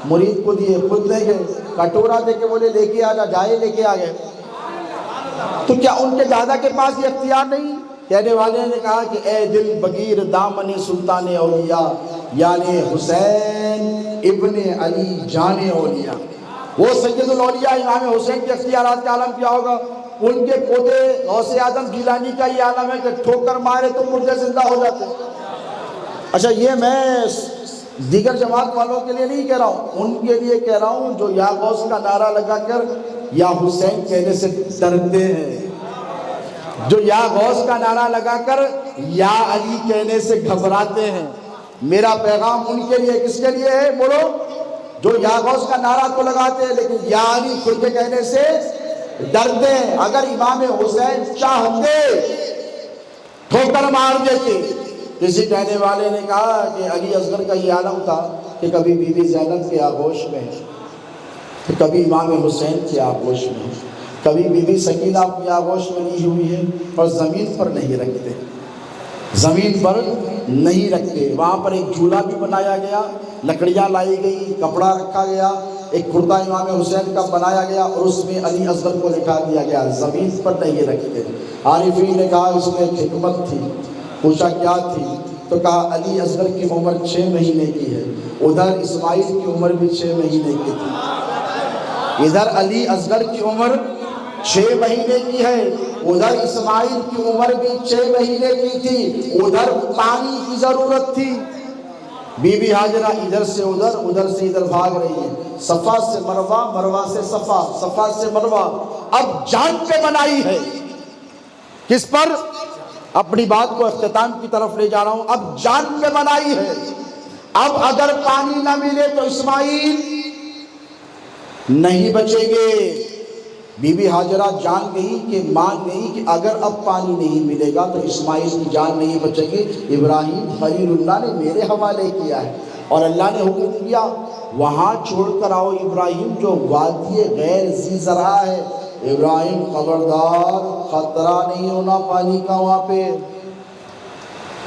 مرید کو دیے، خود لے گئے، کٹورا دے کے بولے لے کے آ جا، جائے لے کے آ گئے۔ تو کیا ان کے دادا کے پاس یہ اختیار نہیں؟ کہنے والے نے کہا کہ اے دل بگیر دامن سلطان اولیاء، یعنی حسین ابن علی جان اولیاء، وہ سید الاولیاء امام حسین کے اختیارات کا عالم کیا ہوگا؟ ان کے پوتے غوث اعظم جیلانی کا یہ عالم ہے کہ ٹھوکر مارے تو مردے زندہ ہو جاتے۔ اچھا یہ میں دیگر جماعت والوں کے لیے نہیں کہہ رہا ہوں، ان کے لیے کہہ رہا ہوں جو یا غوث کا نعرہ لگا کر یا حسین کہنے سے ڈرتے ہیں، جو یا غوث کا نعرہ لگا کر یا علی کہنے سے گھبراتے ہیں۔ میرا پیغام ان کے لیے کس کے لیے ہے؟ بولو، جو یا غوث کا نعرہ تو لگاتے ہیں لیکن یا علی کھل کے کہنے سے ڈرتے ہیں۔ اگر امام حسین چاہتے ٹھوکر مار دیتے۔ کسی کہنے والے نے کہا کہ علی اصغر کا یہ عالم تھا کہ کبھی بی بی زینب کے آغوش میں، کبھی امام حسین کے آغوش میں، کبھی بی بی سکینہ کی آغوش میں نہیں ہوئی ہے، اور زمین پر نہیں رکھتے، زمین پر نہیں رکھتے۔ وہاں پر ایک جھولا بھی بنایا گیا، لکڑیاں لائی گئی، کپڑا رکھا گیا، ایک کرتا امام حسین کا بنایا گیا اور اس میں علی اصغر کو لکھا دیا گیا، زمین پر نہیں رکھتے۔ عارفین نے کہا اس میں ایک حکمت تھی، پوچھا کیا تھی؟ تو کہا علی اصغر کی عمر 6 مہینے کی ہے، ادھر اسماعیل کی عمر بھی 6 مہینے کی تھی۔ ادھر علی اصغر کی عمر 6 مہینے کی ہے، ادھر اسماعیل کی عمر بھی 6 مہینے کی تھی، ادھر پانی کی ضرورت تھی۔ بی بی حاجرہ ادھر سے ادھر، ادھر سے ادھر بھاگ رہی ہے، صفا سے مروہ، مروہ سے صفا، صفا سے مروہ۔ اب جان پہ بنائی ہے، کس پر؟ اپنی بات کو اختتام کی طرف لے جا رہا ہوں۔ اب جان پہ بنائی ہے، اب اگر پانی نہ ملے تو اسماعیل نہیں بچیں گے، بی بی ہاجرہ جان گئی کہ مان گئی کہ اگر اب پانی نہیں ملے گا تو اسماعیل کی جان نہیں بچے گی۔ ابراہیم خلیل اللہ نے میرے حوالے کیا ہے، اور اللہ نے حکم دیا وہاں چھوڑ کر آؤ ابراہیم جو وادی غیر ذی زرع ہے۔ ابراہیم خبردار، خطرہ نہیں ہونا پانی کا وہاں پہ۔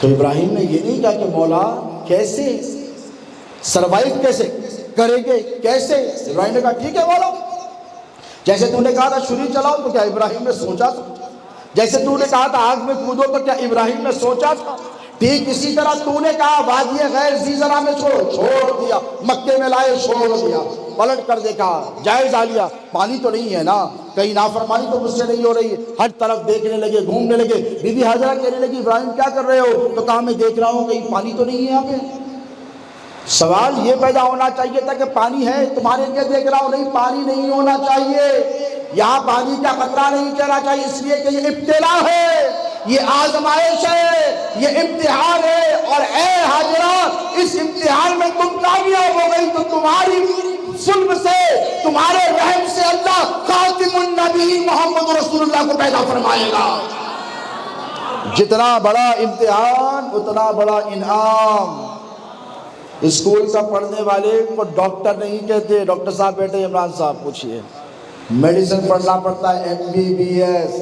تو ابراہیم نے یہ نہیں کہا کہ مولا کیسے سروائیو کیسے کریں گے، کیسے؟ ابراہیم نے کہا ٹھیک ہے مولا، جیسے تو نے کہا تھا چھری چلاؤ تو کیا ابراہیم نے سوچا تھا؟ جیسے تو نے کہا تھا آگ میں کودو تو کیا ابراہیم نے سوچا تھا؟ ٹھیک اسی طرح تو نے کہا وادی غیر ذی زرع میں چھوڑ دیا، مکے میں لائے چھوڑ دیا، پلٹ کر دیکھا، جائزہ لیا، پانی تو نہیں ہے نا، کہیں نافرمانی تو مجھ سے نہیں ہو رہی ہے، ہر طرف دیکھنے لگے، گھومنے لگے۔ بی بی ہاجرہ کہنے لگی ابراہیم کیا کر رہے ہو؟ تو کہا میں دیکھ رہا ہوں کہیں پانی تو نہیں ہے یہاں پہ۔ سوال یہ پیدا ہونا چاہیے تھا کہ پانی ہے تمہارے لیے دیکھ رہا ہوں، نہیں پانی نہیں ہونا چاہیے، یہاں پانی کا خطرہ نہیں کہنا چاہیے، اس لیے کہ یہ ابتلا ہے، یہ آزمائش ہے، یہ امتحان ہے، اور اے ہاجرہ اس امتحان میں تم کامیاب ہو گئی تو تمہاری ظلم سے، تمہارے رحم سے اللہ خاتم النبی محمد رسول اللہ کو پیدا فرمائے گا۔ جتنا بڑا امتحان اتنا بڑا انعام۔ اسکول کا پڑھنے والے کو ڈاکٹر نہیں کہتے، ڈاکٹر صاحب بیٹے عمران صاحب پوچھئے، میڈیسن پڑھنا پڑتا ہے MBBS،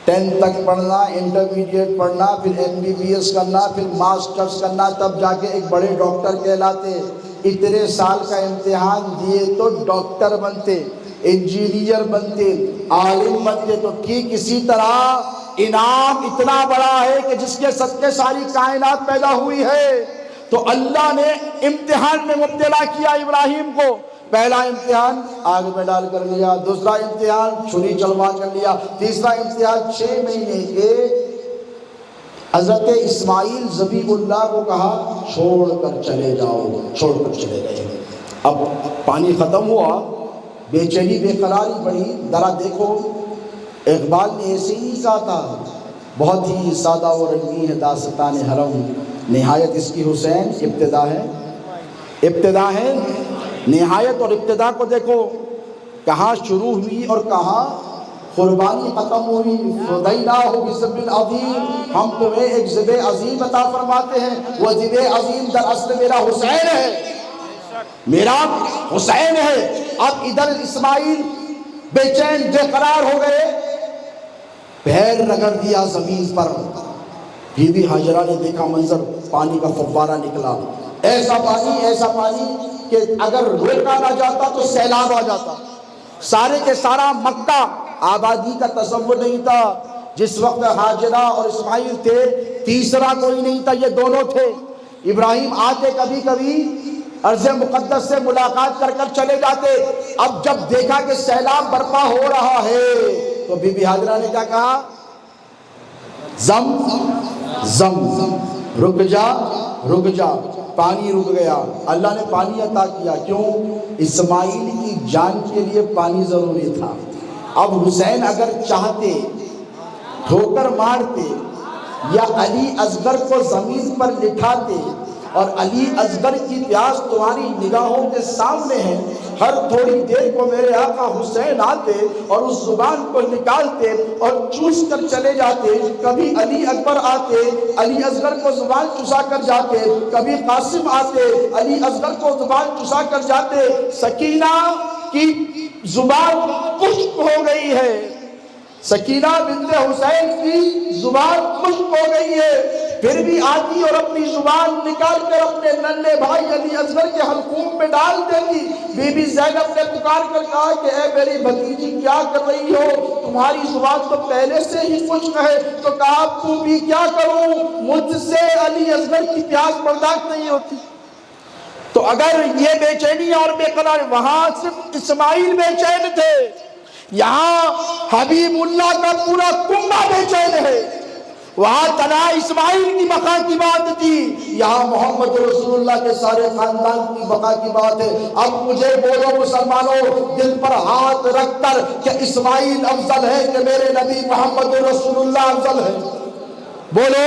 10 تک پڑھنا، انٹرمیڈیٹ پڑھنا، پھر MBBS کرنا، پھر ماسٹرز کرنا، تب جا کے ایک بڑے ڈاکٹر کہلاتے۔ اتنے سال کا امتحان دیے تو ڈاکٹر بنتے، انجینئر بنتے، عالم بنتے۔ تو ٹھیک اسی طرح انعام اتنا بڑا ہے کہ جس کے صدقے ساری کائنات پیدا ہوئی ہے۔ تو اللہ نے امتحان میں مبتلا کیا ابراہیم کو۔ پہلا امتحان آگ میں ڈال کر لیا، دوسرا امتحان چھری چلوا کر لیا، تیسرا امتحان 6 مہینے کے حضرت اسماعیل ذبیح اللہ کو کہا چھوڑ کر چلے جاؤ، چھوڑ کر چلے گئے۔ اب پانی ختم ہوا، بے چینی بے قراری بڑھی۔ ذرا دیکھو اقبال نے ایسے ہی کہا تھا، بہت ہی سادہ و رنگین ہے داستان حرم، نہایت اس کی حسین ابتدا ہے، ابتدا ہے نہایت۔ اور ابتدا کو دیکھو کہاں شروع ہوئی اور کہاں قربانی ختم ہوئی۔ فدیناہ بذبح عظیم، ہم تمہیں ایک ذبح عظیم عطا فرماتے ہیں، وہ ذبح عظیم دراصل میرا حسین ہے، میرا حسین ہے۔ اب ادھر اسماعیل بے چین بے قرار ہو گئے، پیر رگڑ دیا زمین پر۔ بی بی ہاجرہ نے دیکھا منظر، پانی کا فوارہ نکلا، ایسا پانی کہ اگر روکا نہ جاتا تو سیلاب آ جاتا۔ سارے کے سارا مکہ، آبادی کا تصور نہیں تھا جس وقت ہاجرہ اور اسماعیل تھے، تیسرا کوئی نہیں تھا، یہ دونوں تھے۔ ابراہیم آتے کبھی کبھی ارض مقدس سے ملاقات کر کر چلے جاتے۔ اب جب دیکھا کہ سیلاب برپا ہو رہا ہے تو بی بی ہاجرہ نے کیا کہا؟ زم رک جا، پانی رک گیا۔ اللہ نے پانی عطا کیا، کیوں؟ اسماعیل کی جان کے لیے پانی ضروری تھا۔ اب حسین اگر چاہتے ٹھوکر مارتے یا علی اصغر کو زمین پر لٹھاتے، اور علی اصغر کی پیاس تمہاری نگاہوں کے سامنے ہے، ہر تھوڑی دیر کو میرے آقا حسین آتے اور اس زبان کو نکالتے اور چوس کر چلے جاتے۔ کبھی علی اکبر آتے، علی اصغر کو زبان چسا کر جاتے، کبھی قاسم آتے، علی اصغر کو زبان چسا کر جاتے۔ سکینہ کی زبان خشک ہو گئی ہے، سکینہ بنت حسین کی زبان خشک ہو گئی ہے، پھر بھی آتی اور اپنی زبان نکال کر اپنے ننھے بھائی علی اصغر کے حلقوم میں ڈال دیتی۔ بی بی زینب نے پکار کر کہا کہ اے میری بھتیجی کیا کر رہی ہو؟ تمہاری زبان تو پہلے سے ہی خشک ہے۔ تو کہا تو بھی کیا کروں، مجھ سے علی اصغر کی پیاس برداشت نہیں ہوتی۔ تو اگر یہ بے چینی اور بے قرار، وہاں صرف اسماعیل بے چین تھے، یہاں حبیب اللہ کا پورا کنبہ بے چین ہے۔ وہاں تنہا اسماعیل کی بقا کی بات تھی، یہاں محمد رسول اللہ کے سارے خاندان کی بقا کی بات ہے۔ اب مجھے بولو مسلمانوں، دل پر ہاتھ رکھ کر کہ اسماعیل افضل ہے کہ میرے نبی محمد رسول اللہ افضل ہے؟ بولو،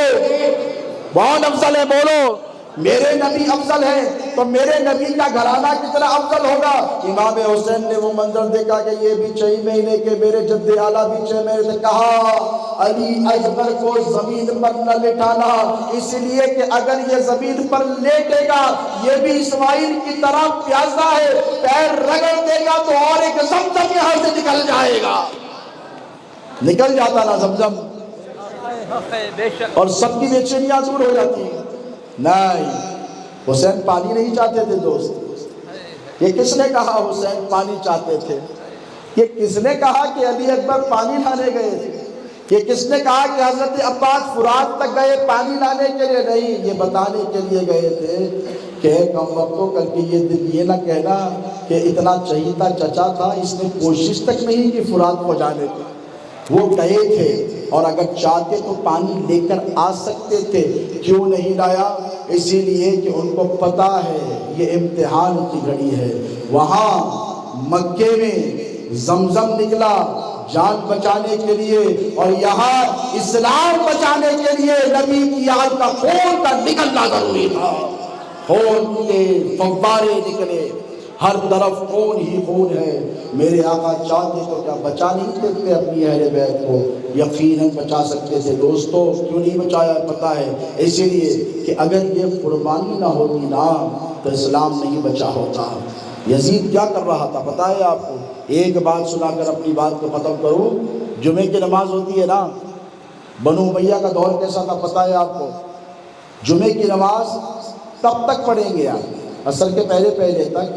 کون افضل ہے؟ بولو، میرے نبی افضل ہے۔ تو میرے نبی کا گھرانہ کتنا افضل ہوگا۔ امام حسین نے وہ منظر دیکھا کہ یہ بھی 6 مہینے کے میرے جد اعلیٰ بھی 6 مہینے سے کہا علی اصغر کو زمین پر نہ لٹانا، اس لیے کہ اگر یہ زمین پر لیٹے گا یہ بھی اسماعیل کی طرح پیاسا ہے، پیر رگڑ دے گا تو اور ایک زمزم یہاں سے نکل جائے گا۔ نکل جاتا نا زمزم اور سب کی بے چینیاں دور ہو جاتی ہیں۔ نہیں، حسین پانی نہیں چاہتے تھے دوست۔ یہ کس نے کہا حسین پانی چاہتے تھے؟ یہ کس نے کہا کہ علی اکبر پانی لانے گئے تھے؟ یہ کس نے کہا کہ حضرت عباس فرات تک گئے پانی لانے کے لیے؟ نہیں، یہ بتانے کے لیے گئے تھے کہ کم وقتوں کر کے یہ دل یہ نہ کہنا کہ اتنا چہیتا چچا تھا، اس نے کوشش تک نہیں کی فرات کو جانے کی۔ وہ گئے تھے اور اگر چاہتے تو پانی لے کر آ سکتے تھے، کیوں نہیں لایا؟ اسی لیے کہ ان کو پتا ہے یہ امتحان کی گھڑی ہے۔ وہاں مکے میں زمزم نکلا جان بچانے کے لیے، اور یہاں اسلام بچانے کے لیے نبی کی آل کا خون کا نکلنا ضروری تھا۔ خون کے فوارے نکلے، ہر طرف خون ہی خون ہے۔ میرے آقا چاہتے تو کیا بچا نہیں سکتے اپنی اہل بیت کو؟ یقیناً بچا سکتے تھے دوستو۔ کیوں نہیں بچایا پتہ ہے؟ اسی لیے کہ اگر یہ قربانی نہ ہوتی نا تو اسلام نہیں بچا ہوتا۔ یزید کیا کر رہا تھا پتہ ہے آپ کو؟ ایک بات سنا کر اپنی بات کو ختم کروں۔ جمعے کی نماز ہوتی ہے نا، بنو امیہ کا دور کیسا تھا پتہ ہے آپ کو؟ جمعے کی نماز تب تک پڑھیں گے آپ، عصر کے پہلے تک،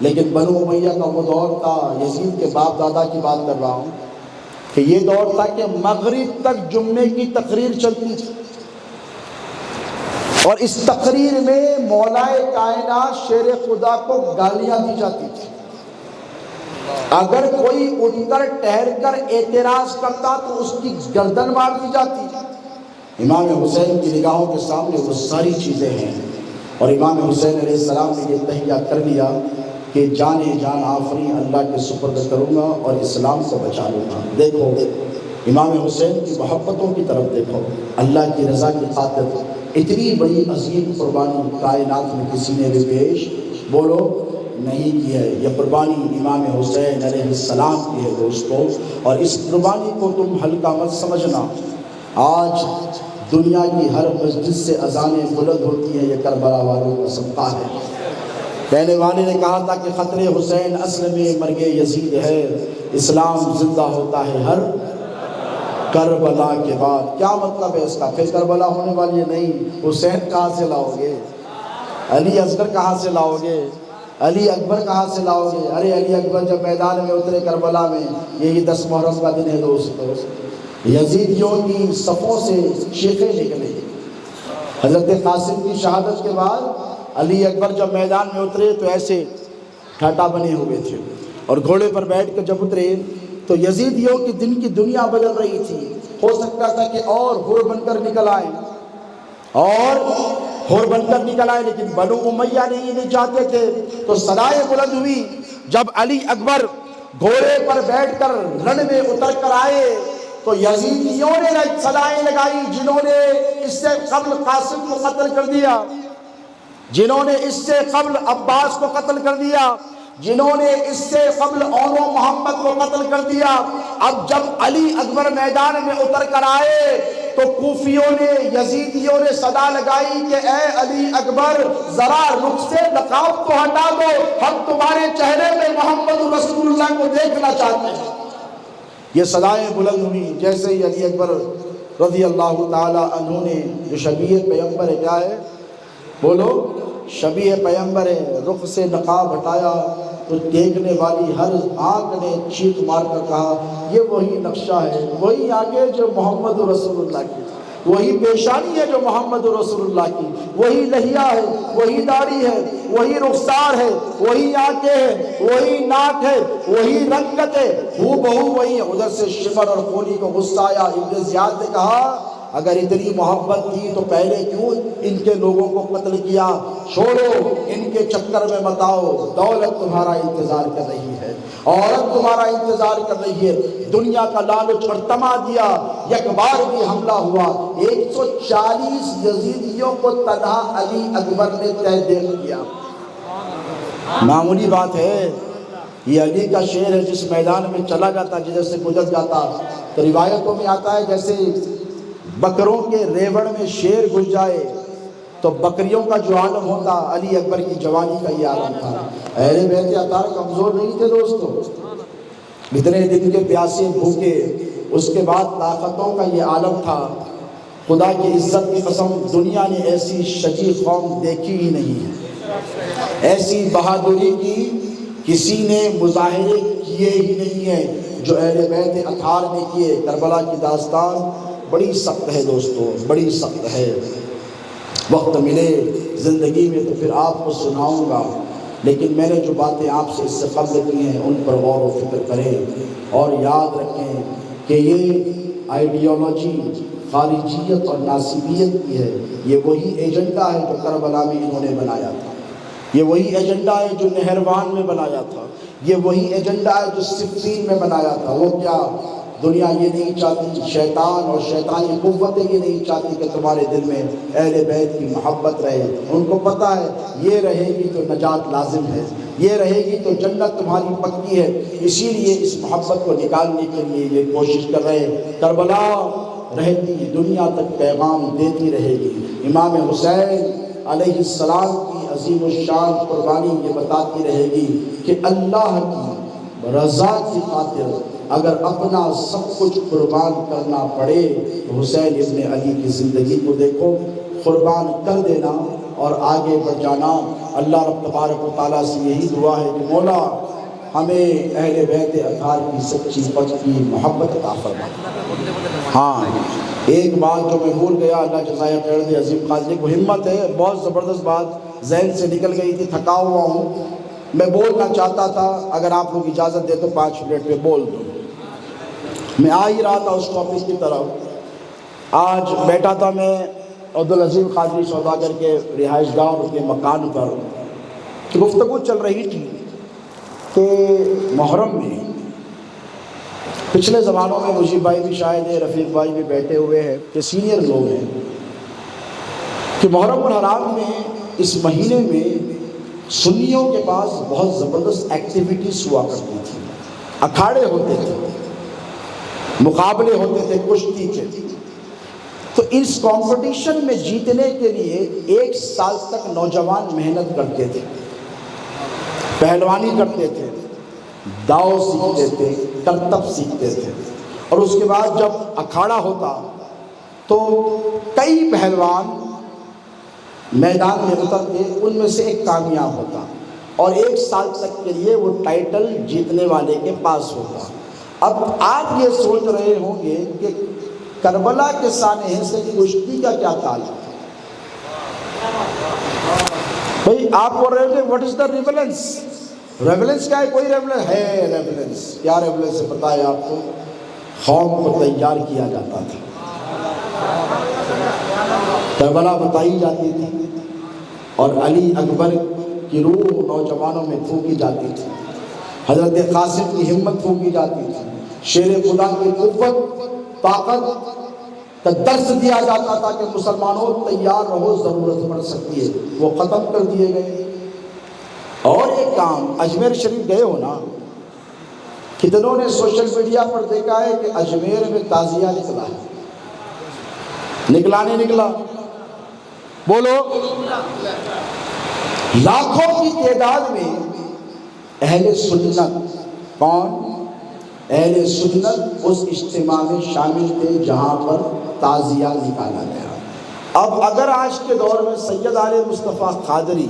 لیکن بنو امیہ کا وہ دور تھا، یزید کے باپ دادا کی بات کر رہا ہوں، کہ یہ دور تھا کہ مغرب تک جمعے کی تقریر چلتی تھی، اور اس تقریر میں مولائے کائنات شیر خدا کو گالیاں دی جاتی تھی۔ اگر کوئی اٹھ کر ٹہر کر اعتراض کرتا تو اس کی گردن مار دی جاتی۔ امام حسین کی نگاہوں کے سامنے وہ ساری چیزیں ہیں، اور امام حسین علیہ السلام نے یہ تہیہ کر لیا کہ جان آفریں اللہ کے سپرد کروں گا اور اسلام کو بچا لوں گا۔ دیکھو امام حسین کی محبتوں کی طرف دیکھو، اللہ کی رضا کی خاطر اتنی بڑی عظیم قربانی کائنات میں کسی نے بھی پیش بولو نہیں کی ہے۔ یہ قربانی امام حسین علیہ السلام کی ہے دوستو، اور اس قربانی کو تم ہلکا مت سمجھنا۔ آج دنیا کی ہر مسجد سے اذانیں بلند ہوتی ہیں، یہ کربلا والوں کا صدقہ ہے۔ کہنے والے نے کہا تھا کہ خطر حسین اصل میں مرگ یزید ہے، اسلام زندہ ہوتا ہے ہر کربلا کے بعد۔ کیا مطلب ہے اس کا؟ پھر کربلا ہونے والی ہے نہیں، حسین کہاں سے لاؤ گے؟ علی اصغر کہاں سے لاؤ گے؟ علی اکبر کہاں سے لاؤ گے؟ ارے علی اکبر جب میدان میں اترے کربلا میں، یہی 10 محرم کا دن ہے دوستو، یزیدیوں کی صفوں سے شیخیں نکلے۔ حضرت قاسم کی شہادت کے بعد علی اکبر جب میدان میں اترے تو ایسے ٹھاٹا بنے ہوئے تھے، اور گھوڑے پر بیٹھ کر جب اترے تو یزیدیوں کی دن کی دنیا بدل رہی تھی۔ ہو سکتا تھا کہ اور ہور بن کر نکل آئے، لیکن بنو امیہ نہیں چاہتے تھے۔ تو صدائے بلند ہوئی جب علی اکبر گھوڑے پر بیٹھ کر رن میں اتر کر آئے، تو یزیدیوں نے صدائیں لگائی جنہوں نے اس سے قبل قاسم کو قتل کر دیا، جنہوں نے اس سے قبل عباس کو قتل کر دیا، جنہوں نے اس سے قبل اون و محمد کو قتل کر دیا۔ اب جب علی اکبر میدان میں اتر کر آئے تو کوفیوں نے، یزیدیوں نے صدا لگائی کہ اے علی اکبر ذرا رخ سے نقاب تو ہٹا دو، ہم تمہارے چہرے میں محمد رسول اللہ کو دیکھنا چاہتے ہیں۔ یہ صدائیں بلند ہوئی جیسے ہی علی اکبر رضی اللہ تعالی عنہ نے، جو شبیہ پیغمبر ہے، کیا ہے بولو؟ شبیہ پیغمبر ہے، رخ سے نقاب ہٹایا تو دیکھنے والی ہر آنکھ نے چیخ مار کر کہا یہ وہی نقشہ ہے، وہی آگے جو محمد رسول اللہ کی، وہی پیشانی ہے جو محمد رسول اللہ کی، وہی لحیہ ہے، وہی داڑھی ہے، وہی رخسار ہے، وہی آنکھیں ہیں، وہی ناک ہے، وہی رنگت ہے، ہو بہو وہی ہے۔ ادھر سے شمر اور خولی کو غصہ آیا۔ ابن زیاد نے کہا اگر اتنی محبت تھی تو پہلے کیوں ان کے لوگوں کو قتل کیا؟ چھوڑو، ان کے چکر میں مت آؤ، دولت تمہارا انتظار کر رہی ہے، عورت تمہارا انتظار کر رہی ہے۔ دنیا کا لالچ اور طمع دیا، یک بار بھی حملہ ہوا، 140 یزیدیوں کو تنہا علی اکبر نے تہدید کیا۔ معمولی بات ہے. یہ علی کا شعر ہے. جس میدان میں چلا جاتا جدھر سے گزر جاتا تو روایتوں میں آتا ہے جیسے بکروں کے ریوڑ میں شیر گھس جائے تو بکریوں کا جو عالم ہوتا علی اکبر کی جوانی کا یہ عالم تھا. اہل بیت اطہار کمزور نہیں تھے دوستو. اتنے دن کے پیاسے بھوکے اس کے بعد طاقتوں کا یہ عالم تھا. خدا کی عزت کی قسم دنیا نے ایسی شجی قوم دیکھی ہی نہیں ہے. ایسی بہادری کی کسی نے مظاہرے کیے ہی نہیں ہیں جو اہل بیت اطہار نے کیے. کربلا کی داستان بڑی سخت ہے دوستو, بڑی سخت ہے. وقت ملے زندگی میں تو پھر آپ کو سناؤں گا, لیکن میں نے جو باتیں آپ سے اس سے قبل کی ہیں ان پر غور و فکر کریں اور یاد رکھیں کہ یہ آئیڈیالوجی خارجیت اور ناصبیت کی ہے. یہ وہی ایجنڈا ہے جو کربلا میں انہوں نے بنایا تھا. یہ وہی ایجنڈا ہے جو نہروان میں بنایا تھا. یہ وہی ایجنڈا ہے جو صفین میں بنایا تھا. وہ کیا دنیا یہ نہیں چاہتی, شیطان اور شیطانی قوتیں یہ نہیں چاہتی کہ تمہارے دل میں اہل بیت کی محبت رہے. ان کو پتہ ہے یہ رہے گی تو نجات لازم ہے, یہ رہے گی تو جنت تمہاری پکی ہے. اسی لیے اس محبت کو نکالنے کے لیے یہ کوشش کر رہے ہیں. کربلا رہتی دنیا تک پیغام دیتی رہے گی. امام حسین علیہ السلام کی عظیم الشان قربانی یہ بتاتی رہے گی کہ اللہ کی رضا کی خاطر اگر اپنا سب کچھ قربان کرنا پڑے تو حسین ابن علی کی زندگی کو دیکھو, قربان کر دینا اور آگے بڑھ جانا. اللہ رب تبارک و تعالیٰ سے یہی دعا ہے کہ مولا ہمیں اہل بیت اطہار کی سچی پکی محبت عطا فرما. ہاں ایک بات جو میں بھول گیا, اللہ جزائے خیر دے عظیم قاضی کو ہمت ہے, بہت زبردست بات ذہن سے نکل گئی تھی, تھکا ہوا ہوں. میں بولنا چاہتا تھا, اگر آپ لوگ اجازت دے تو 5 منٹ میں بول دوں. میں آ ہی رہا تھا اس ٹاپک کی طرف. آج بیٹھا تھا میں عبدالعظیم قادری سوداگر کے رہائش گاہ اور کے مکان پر. گفتگو چل رہی تھی کہ محرم میں پچھلے زمانوں میں مجیب بھائی بھی شاید ہے, رفیق بھائی بھی بیٹھے ہوئے ہیں کہ سینئر لوگ ہیں, کہ محرم الحرام میں اس مہینے میں سنیوں کے پاس بہت زبردست ایکٹیویٹیز ہوا کرتی تھی. اکھاڑے ہوتے تھے, مقابلے ہوتے تھے کشتی کے. تو اس کمپٹیشن میں جیتنے کے لیے 1 سال تک نوجوان محنت کرتے تھے, پہلوانی کرتے تھے, داؤ سیکھتے تھے, کرتب سیکھتے تھے. اور اس کے بعد جب اکھاڑا ہوتا تو کئی پہلوان میدان میں اترتے, ان میں سے ایک کامیاب ہوتا اور 1 سال تک کے لیے وہ ٹائٹل جیتنے والے کے پاس ہوتا. اب آپ یہ سوچ رہے ہوں گے کہ کربلا کے سانحے سے کشتی کا کیا تعلق ہے؟ بھئی آپ بول رہے ہیں واٹ از دا ریولنس؟ ریولنس کیا ہے؟ کوئی ریولنس ہے؟ ریولنس کیا ریولنس ہے پتہ ہے آپ کو؟ قوم کو تیار کیا جاتا تھا, کربلا بتائی جاتی تھی اور علی اکبر کی روح نوجوانوں میں پھونکی جاتی تھی, حضرت قاسم کی ہمت پھونکی جاتی تھی, شیر خدا کی قوت طاقت کا درس دیا جاتا تھا کہ مسلمانوں تیار رہو, ضرورت پڑ سکتی ہے. وہ ختم کر دیے گئے. اور ایک کام, اجمیر شریف گئے ہو نا, کتنوں نے سوشل میڈیا پر دیکھا ہے کہ اجمیر میں تعزیہ نکلا ہے؟ نکلا نہیں نکلا؟ بولو. لاکھوں کی تعداد میں اہل سنت, کون اہل سنت اس اجتماع میں شامل تھے جہاں پر تعزیہ نکالا گیا. اب اگر آج کے دور میں سید علی مصطفیٰ قادری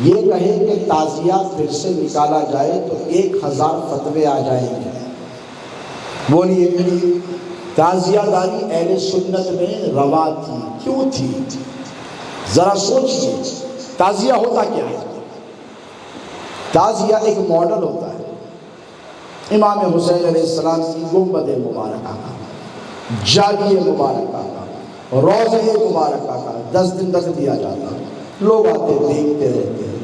یہ کہے کہ تعزیہ پھر سے نکالا جائے تو 1000 فتوے آ جائیں گے. بولیے, تعزیہ داری اہل سنت میں روا تھی, کیوں تھی؟ ذرا سوچیے. تعزیہ ہوتا کیا ہے؟ تعزیہ ایک ماڈل ہوتا ہے. امام حسین علیہ السلام کی گنبد مبارکہ کا, جالی مبارکہ کا, روضہ مبارکہ کا 10 دن تک دیا جاتا. لوگ آتے دیکھتے رہتے ہیں.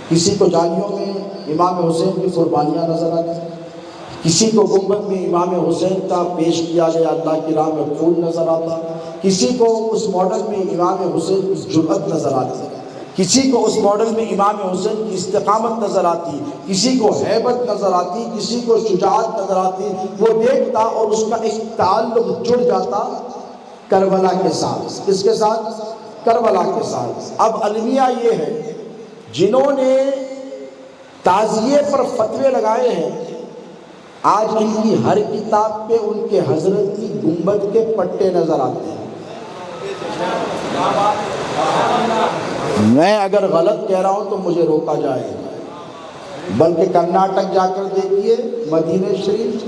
کسی کو جالیوں میں امام حسین کی قربانیاں نظر آتی, کسی کو گنبد میں امام حسین کا پیش کیا گیا اللہ کی راہ میں خون نظر آتا, کسی کو اس ماڈل میں امام حسین کی جرأت نظر آتی, کسی کو اس ماڈل میں امام حسین کی استقامت نظر آتی، کسی کو ہیبت نظر آتی، کسی کو شجاعت نظر آتی، وہ دیکھتا اور اس کا ایک تعلق جڑ جاتا کربلا کے ساتھ۔ کس کے ساتھ؟ کربلا کے ساتھ۔ اب المیہ یہ ہے جنہوں نے تعزیے پر فتوے لگائے ہیں، آج ان کی ہر کتاب پہ ان کے حضرت کی گنبد کے پٹے نظر آتے ہیں۔ میں اگر غلط کہہ رہا ہوں تو مجھے روکا جائے، بلکہ کرناٹک جا کر دیکھیے مدینہ شریف،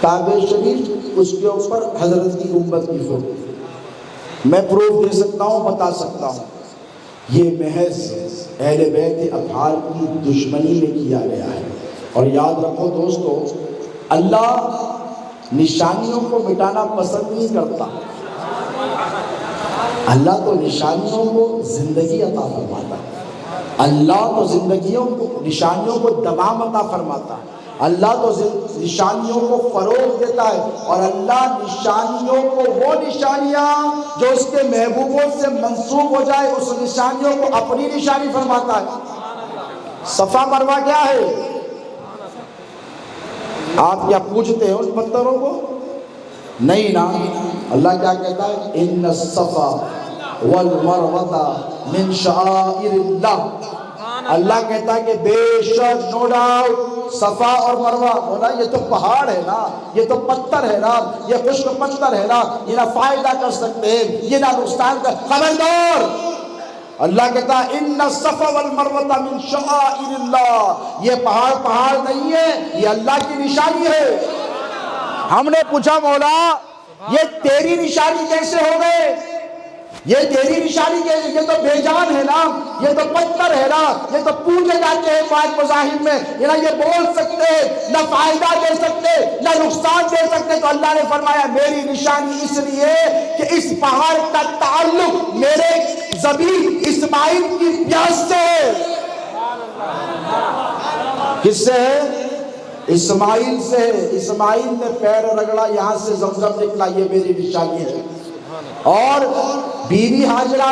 کعبہ شریف، اس کے اوپر حضرت کی گنبد کی فوٹو، میں پروف دے سکتا ہوں، بتا سکتا ہوں۔ یہ محض اہل بیت اطہار کی دشمنی میں کیا گیا ہے۔ اور یاد رکھو دوستو، اللہ نشانیوں کو مٹانا پسند نہیں کرتا، اللہ تو نشانیوں کو زندگی عطا فرماتا ہے، اللہ تو زندگیوں کو، نشانیوں کو دوام عطا فرماتا ہے، اللہ تو نشانیوں کو فروغ دیتا ہے، اور اللہ نشانیوں کو، وہ نشانیاں جو اس کے محبوبوں سے منسوب ہو جائے، اس نشانیوں کو اپنی نشانی فرماتا ہے۔ صفا مروہ کیا ہے؟ آپ کیا پوچھتے ہیں ان پتھروں کو؟ نہیں نا، اللہ کیا کہتا ہے؟ ان الصفا والمروہ من شعائر اللہ۔ اللہ کہتا ہے کہ بے شک، نو ڈاؤٹ، صفا اور مروہ، بولا یہ تو پہاڑ ہے نا، یہ تو پتھر ہے نا، یہ خشک پتھر ہے نا، یہ نہ فائدہ کر سکتے ہیں، یہ نہ نقصان کر، خبردار۔ اللہ کہتا ہے ان الصفا والمروہ من شعائر اللہ، یہ پہاڑ نہیں ہے، یہ اللہ کی نشانی ہے۔ ہم نے پوچھا مولا یہ تیری نشانی کیسے ہو گئے؟ یہ تیری نشانی کیسے؟ یہ تو بے جان ہے نا، یہ تو پتھر ہے نا، یہ تو پوجے جاتے ہیں پانچ مذاہب میں، یہ بول سکتے، نہ فائدہ دے سکتے، نہ نقصان دے سکتے۔ تو اللہ نے فرمایا میری نشانی اس لیے کہ اس پہاڑ کا تعلق میرے ذبیح اسماعیل کی پیاس سے ہے۔ کس سے ہے؟ اسماعیل سے ہے۔ اسماعیل نے پیر رگڑا، یہاں سے زمزم نکلا، یہ میری نشانی ہے۔ اور بیوی ہاجرہ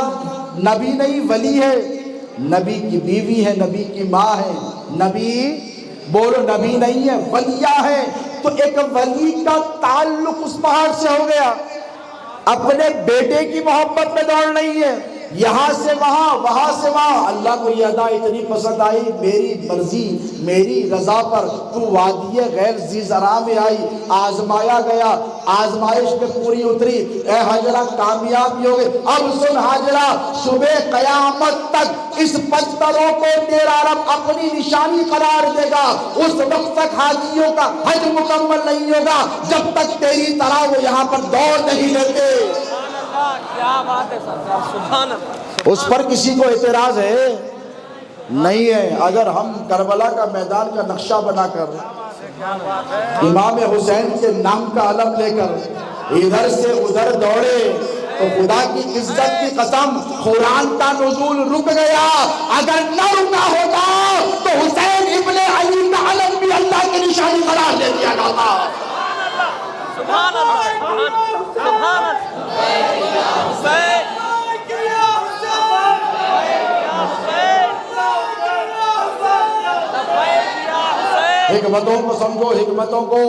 نبی نہیں ولی ہے، نبی کی بیوی ہے، نبی کی ماں ہے، نبی بولو نبی نہیں ہے، ولیہ ہے۔ تو ایک ولی کا تعلق اس پہاڑ سے ہو گیا، اپنے بیٹے کی محبت میں دوڑ نہیں ہے، یہاں سے وہاں، وہاں سے وہاں۔ اللہ کو یہ ادا اتنی پسند آئی، میری مرضی، میری رضا پر تو وادی غیر ذی زرع میں آئی، آزمایا گیا، آزمائش میں پوری اتری، اے حاجرہ کامیاب بھی ہو گئے۔ اب سن حاجرہ، صبح قیامت تک اس پتھروں کو تیرا رب اپنی نشانی قرار دے گا، اس وقت تک حاجیوں کا حج مکمل نہیں ہوگا جب تک تیری طرح وہ یہاں پر دوڑ نہیں لیتے۔ کیا بات ہے سرکار، سبحان اللہ۔ اس پر کسی کو اعتراض ہے؟ نہیں ہے۔ اگر ہم کربلا کا میدان کا نقشہ بنا کر امام حسین کے نام کا علم لے کر ادھر سے ادھر دوڑے تو خدا کی عزت کی قسم قرآن کا نزول رک گیا۔ اگر نہ رکا ہوتا تو حسین ابن علی کا علم بھی اللہ کی نشانی قرار دے دیا جاتا۔ سبحان اللہ، سبحان اللہ۔ حکمتوں کو سمجھو، حکمتوں کو۔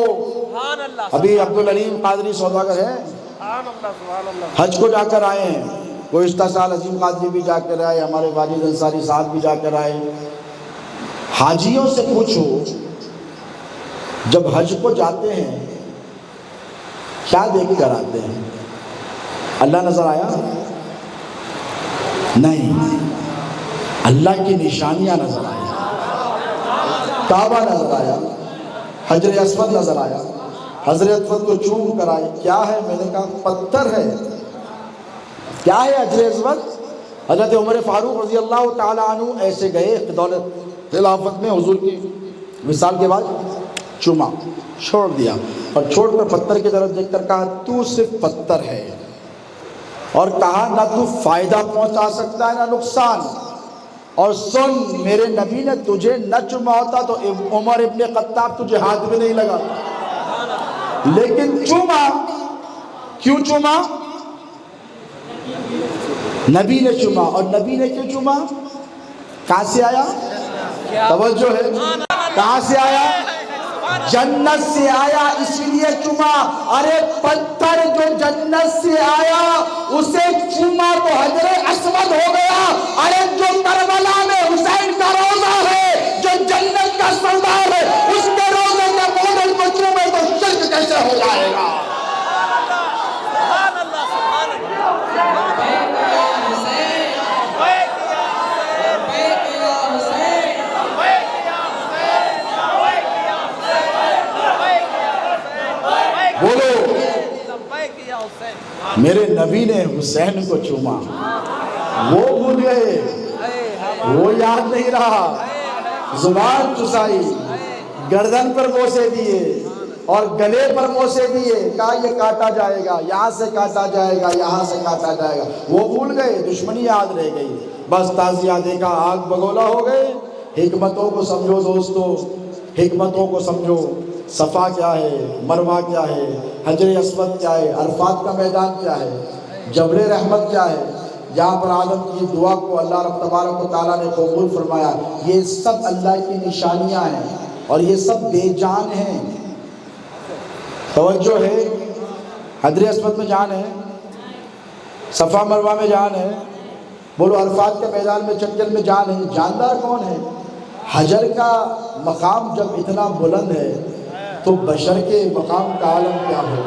ابھی عبدالعلیم قادری سوداگر ہے، حج کو جا کر آئے ہیں، گزشتہ سال عظیم قادری بھی جا کر آئے، ہمارے واجد انصاری صاحب بھی جا کر آئے۔ حاجیوں سے پوچھو جب حج کو جاتے ہیں کیا دیکھ کر آتے ہیں؟ اللہ نظر آیا؟ نہیں، اللہ کی نشانیاں نظر آئی، کعبہ نظر آیا، حجر اسود نظر آیا، حجر اسود کو چوم کر آئے، کیا ہے؟ میں نے کہا پتھر ہے۔ کیا ہے حجر اسود؟ حضرت عمر فاروق رضی اللہ تعالیٰ عنہ ایسے گئے دولت خلافت میں، حضور کی وصال کے بعد چوما، چھوڑ دیا، اور چھوڑ کر پتھر کی طرف دیکھ کر کہا تو صرف پتھر ہے، اور کہا نہ تو فائدہ پہنچا سکتا ہے نہ نقصان۔ اور سن، میرے نبی نے تجھے نہ چوما ہوتا تو عمر ابن خطاب تجھے ہاتھ میں نہیں لگاتا، لیکن چوما۔ کیوں چوما؟ نبی نے چوما. اور نبی نے کیوں چوما؟ کہاں سے آیا؟ توجہ ہے. کہاں سے آیا؟ جنت سے آیا، اس لیے چوما. ارے پتھر جو جنت سے آیا اسے چوما تو حجر اسود ہو گیا. ارے جو کربلا میں حسین کا روزہ ہے، جو جنت کا سردار ہے، اس کے روزے کے مولد کو چومے تو شرک کیسے ہو جائے گا؟ بولو. میرے نبی نے حسین کو چوما. وہ بھول گئے، وہ یاد نہیں رہا. زبان چسائی، گردن پر بوسے دیے اور گلے پر بوسے دیے. کہا یہ کاٹا جائے گا، یہاں سے کاٹا جائے گا، یہاں سے کاٹا جائے گا. وہ بھول گئے، دشمنی یاد رہ گئی. بس تعزیہ دیکھا، آگ بگولا ہو گئے. حکمتوں کو سمجھو دوستو، حکمتوں کو سمجھو. صفا کیا ہے، مروہ کیا ہے، حجر اسود کیا ہے، عرفات کا میدان کیا ہے، جبل رحمت کیا ہے، جہاں پر آدم کی دعا کو اللہ رب تبارک و تعالیٰ نے قبول فرمایا. یہ سب اللہ کی نشانیاں ہیں اور یہ سب بے جان ہیں. توجہ ہے. حجر اسود میں جان ہے، صفا مروہ میں جان ہے. بولو عرفات کے میدان میں چنچل میں جان ہے. جاندار کون ہے؟ حجر کا مقام جب اتنا بلند ہے تو بشر کے مقام کا عالم کیا ہو.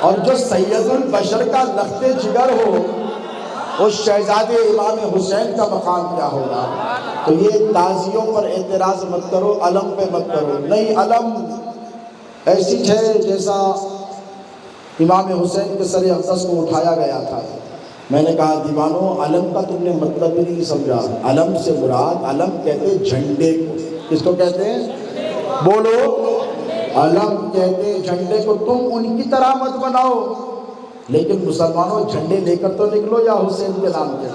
اور جو سید البشر کا لخت جگر ہو، اس شہزادے امام حسین کا مقام کیا ہوگا. تو یہ تعزیوں پر اعتراض مت کرو، علم پہ مت کرو. نہیں، علم ایسی ہے جیسا امام حسین کے سر اقدس کو اٹھایا گیا تھا. میں نے کہا دیوانوں، علم کا تم نے مطلب ہی نہیں سمجھا. علم سے مراد، علم کہتے جھنڈے کو. کس کو کہتے ہیں؟ بولو. علم کہتے جھنڈے کو. تم ان کی طرح مت بناؤ، لیکن مسلمانوں جھنڈے لے کر تو نکلو یا حسین کے نام کے.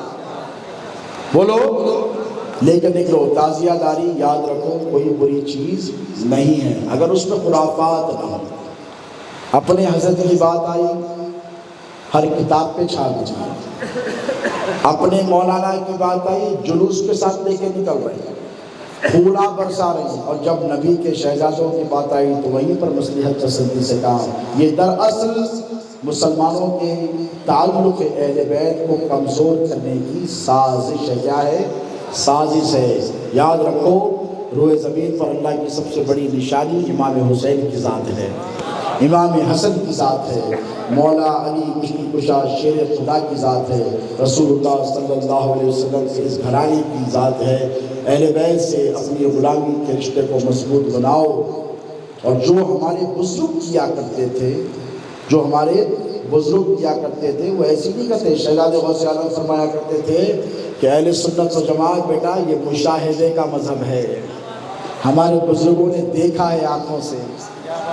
بولو، لے کر نکلو. تعزیہ داری یاد رکھو کوئی بری چیز نہیں ہے اگر اس میں خرافات نہ ہو. اپنے حضرت کی بات آئی، ہر کتاب پہ چھاپ دیجیے. اپنے مولانا کی بات آئی، جلوس کے ساتھ لے کے نکل رہے ہیں، پھولا برسا رہے ہیں. اور جب نبی کے شہزادوں کی بات آئی تو وہیں پر مصلحت پسندی سے کہا. یہ دراصل مسلمانوں کے تعلق اہل بیت کو کمزور کرنے کی سازش ہے. کیا ہے؟ سازش ہے. یاد رکھو، روئے زمین پر اللہ کی سب سے بڑی نشانی امام حسین کی ذات ہے، امام حسن کی ذات ہے، مولا علی مشکل کشا شیر خدا کی ذات ہے، رسول اللہ صلی اللہ علیہ وسلم کے اس گھرانے کی ذات ہے. اہل بیت سے اپنی غلامی کے رشتے کو مضبوط بناؤ. اور جو ہمارے بزرگ کیا کرتے تھے، جو ہمارے بزرگ کیا کرتے تھے، وہ ایسی نہیں کرتے. شہزادے غوث اعظم فرمایا کرتے تھے کہ اہل سنت و جماعت بیٹا یہ مشاہدے کا مذہب ہے. ہمارے بزرگوں نے دیکھا ہے آنکھوں سے،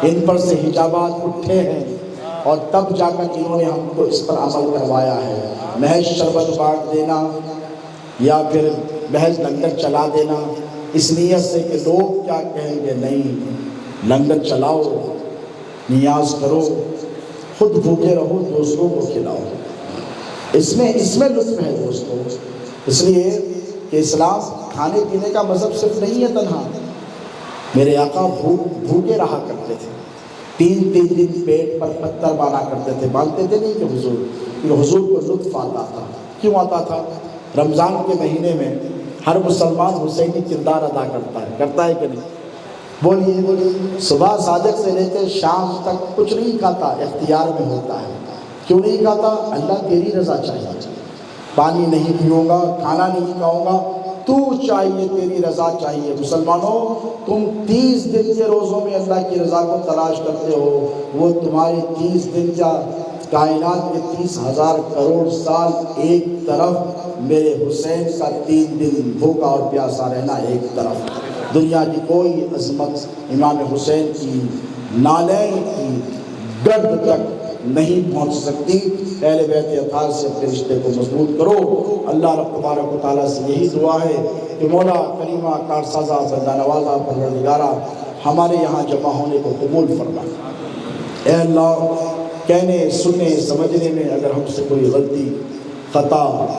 ان پر سے حجابات اٹھے ہیں اور تب جا کر انہوں نے ہم کو اس پر عمل کروایا ہے. محض شربت بانٹ دینا یا پھر محض لنگر چلا دینا اس نیت سے کہ لوگ کیا کہیں گے، نہیں، لنگر چلاؤ، نیاز کرو، خود بھوکے رہو، دوسروں کو کھلاؤ. اس میں لطف ہے دوستوں. اس لیے کہ اسلام کھانے پینے کا مذہب صرف نہیں ہے تنہا. میرے آقا بھوکے رہا کرتے تھے، 3 دن پیٹ پر پتھر باندھا کرتے تھے. باندھتے تھے نہیں کہ حضور کو لطف آتا تھا. کیوں آتا تھا؟ رمضان کے مہینے میں ہر مسلمان حسینی کردار ادا کرتا ہے کہ نہیں؟ بولیے. صبح صادق سے لے کے شام تک کچھ نہیں کھاتا، اختیار میں ہوتا ہے. کیوں نہیں کھاتا؟ اللہ تیری رضا چاہیے. پانی نہیں پیوں گا، کھانا نہیں کھاؤں گا، تو چاہیے، تیری رضا چاہیے. مسلمانوں، تم 30 دن کے روزوں میں اللہ کی رضا کو تلاش کرتے ہو. وہ تمہارے 30 دن کیا، کائنات کے 30,000 کروڑ سال ایک طرف، میرے حسین کا 3 دن بھوکا اور پیاسا رہنا ایک طرف. دنیا کی کوئی عظمت امام حسین کی نالین کی گرد تک نہیں پہنچ سکتی. اہل بیت اطہار سے اپنے رشتے کو مضبوط کرو. اللہ رب تبارک و تعالیٰ سے یہی دعا ہے کہ مولا کریمہ کارسازہ بندہ نوازہ پروردگارہ ہمارے یہاں جمع ہونے کو قبول فرما. اے اللہ، کہنے سننے سمجھنے میں اگر ہم سے کوئی غلطی خطا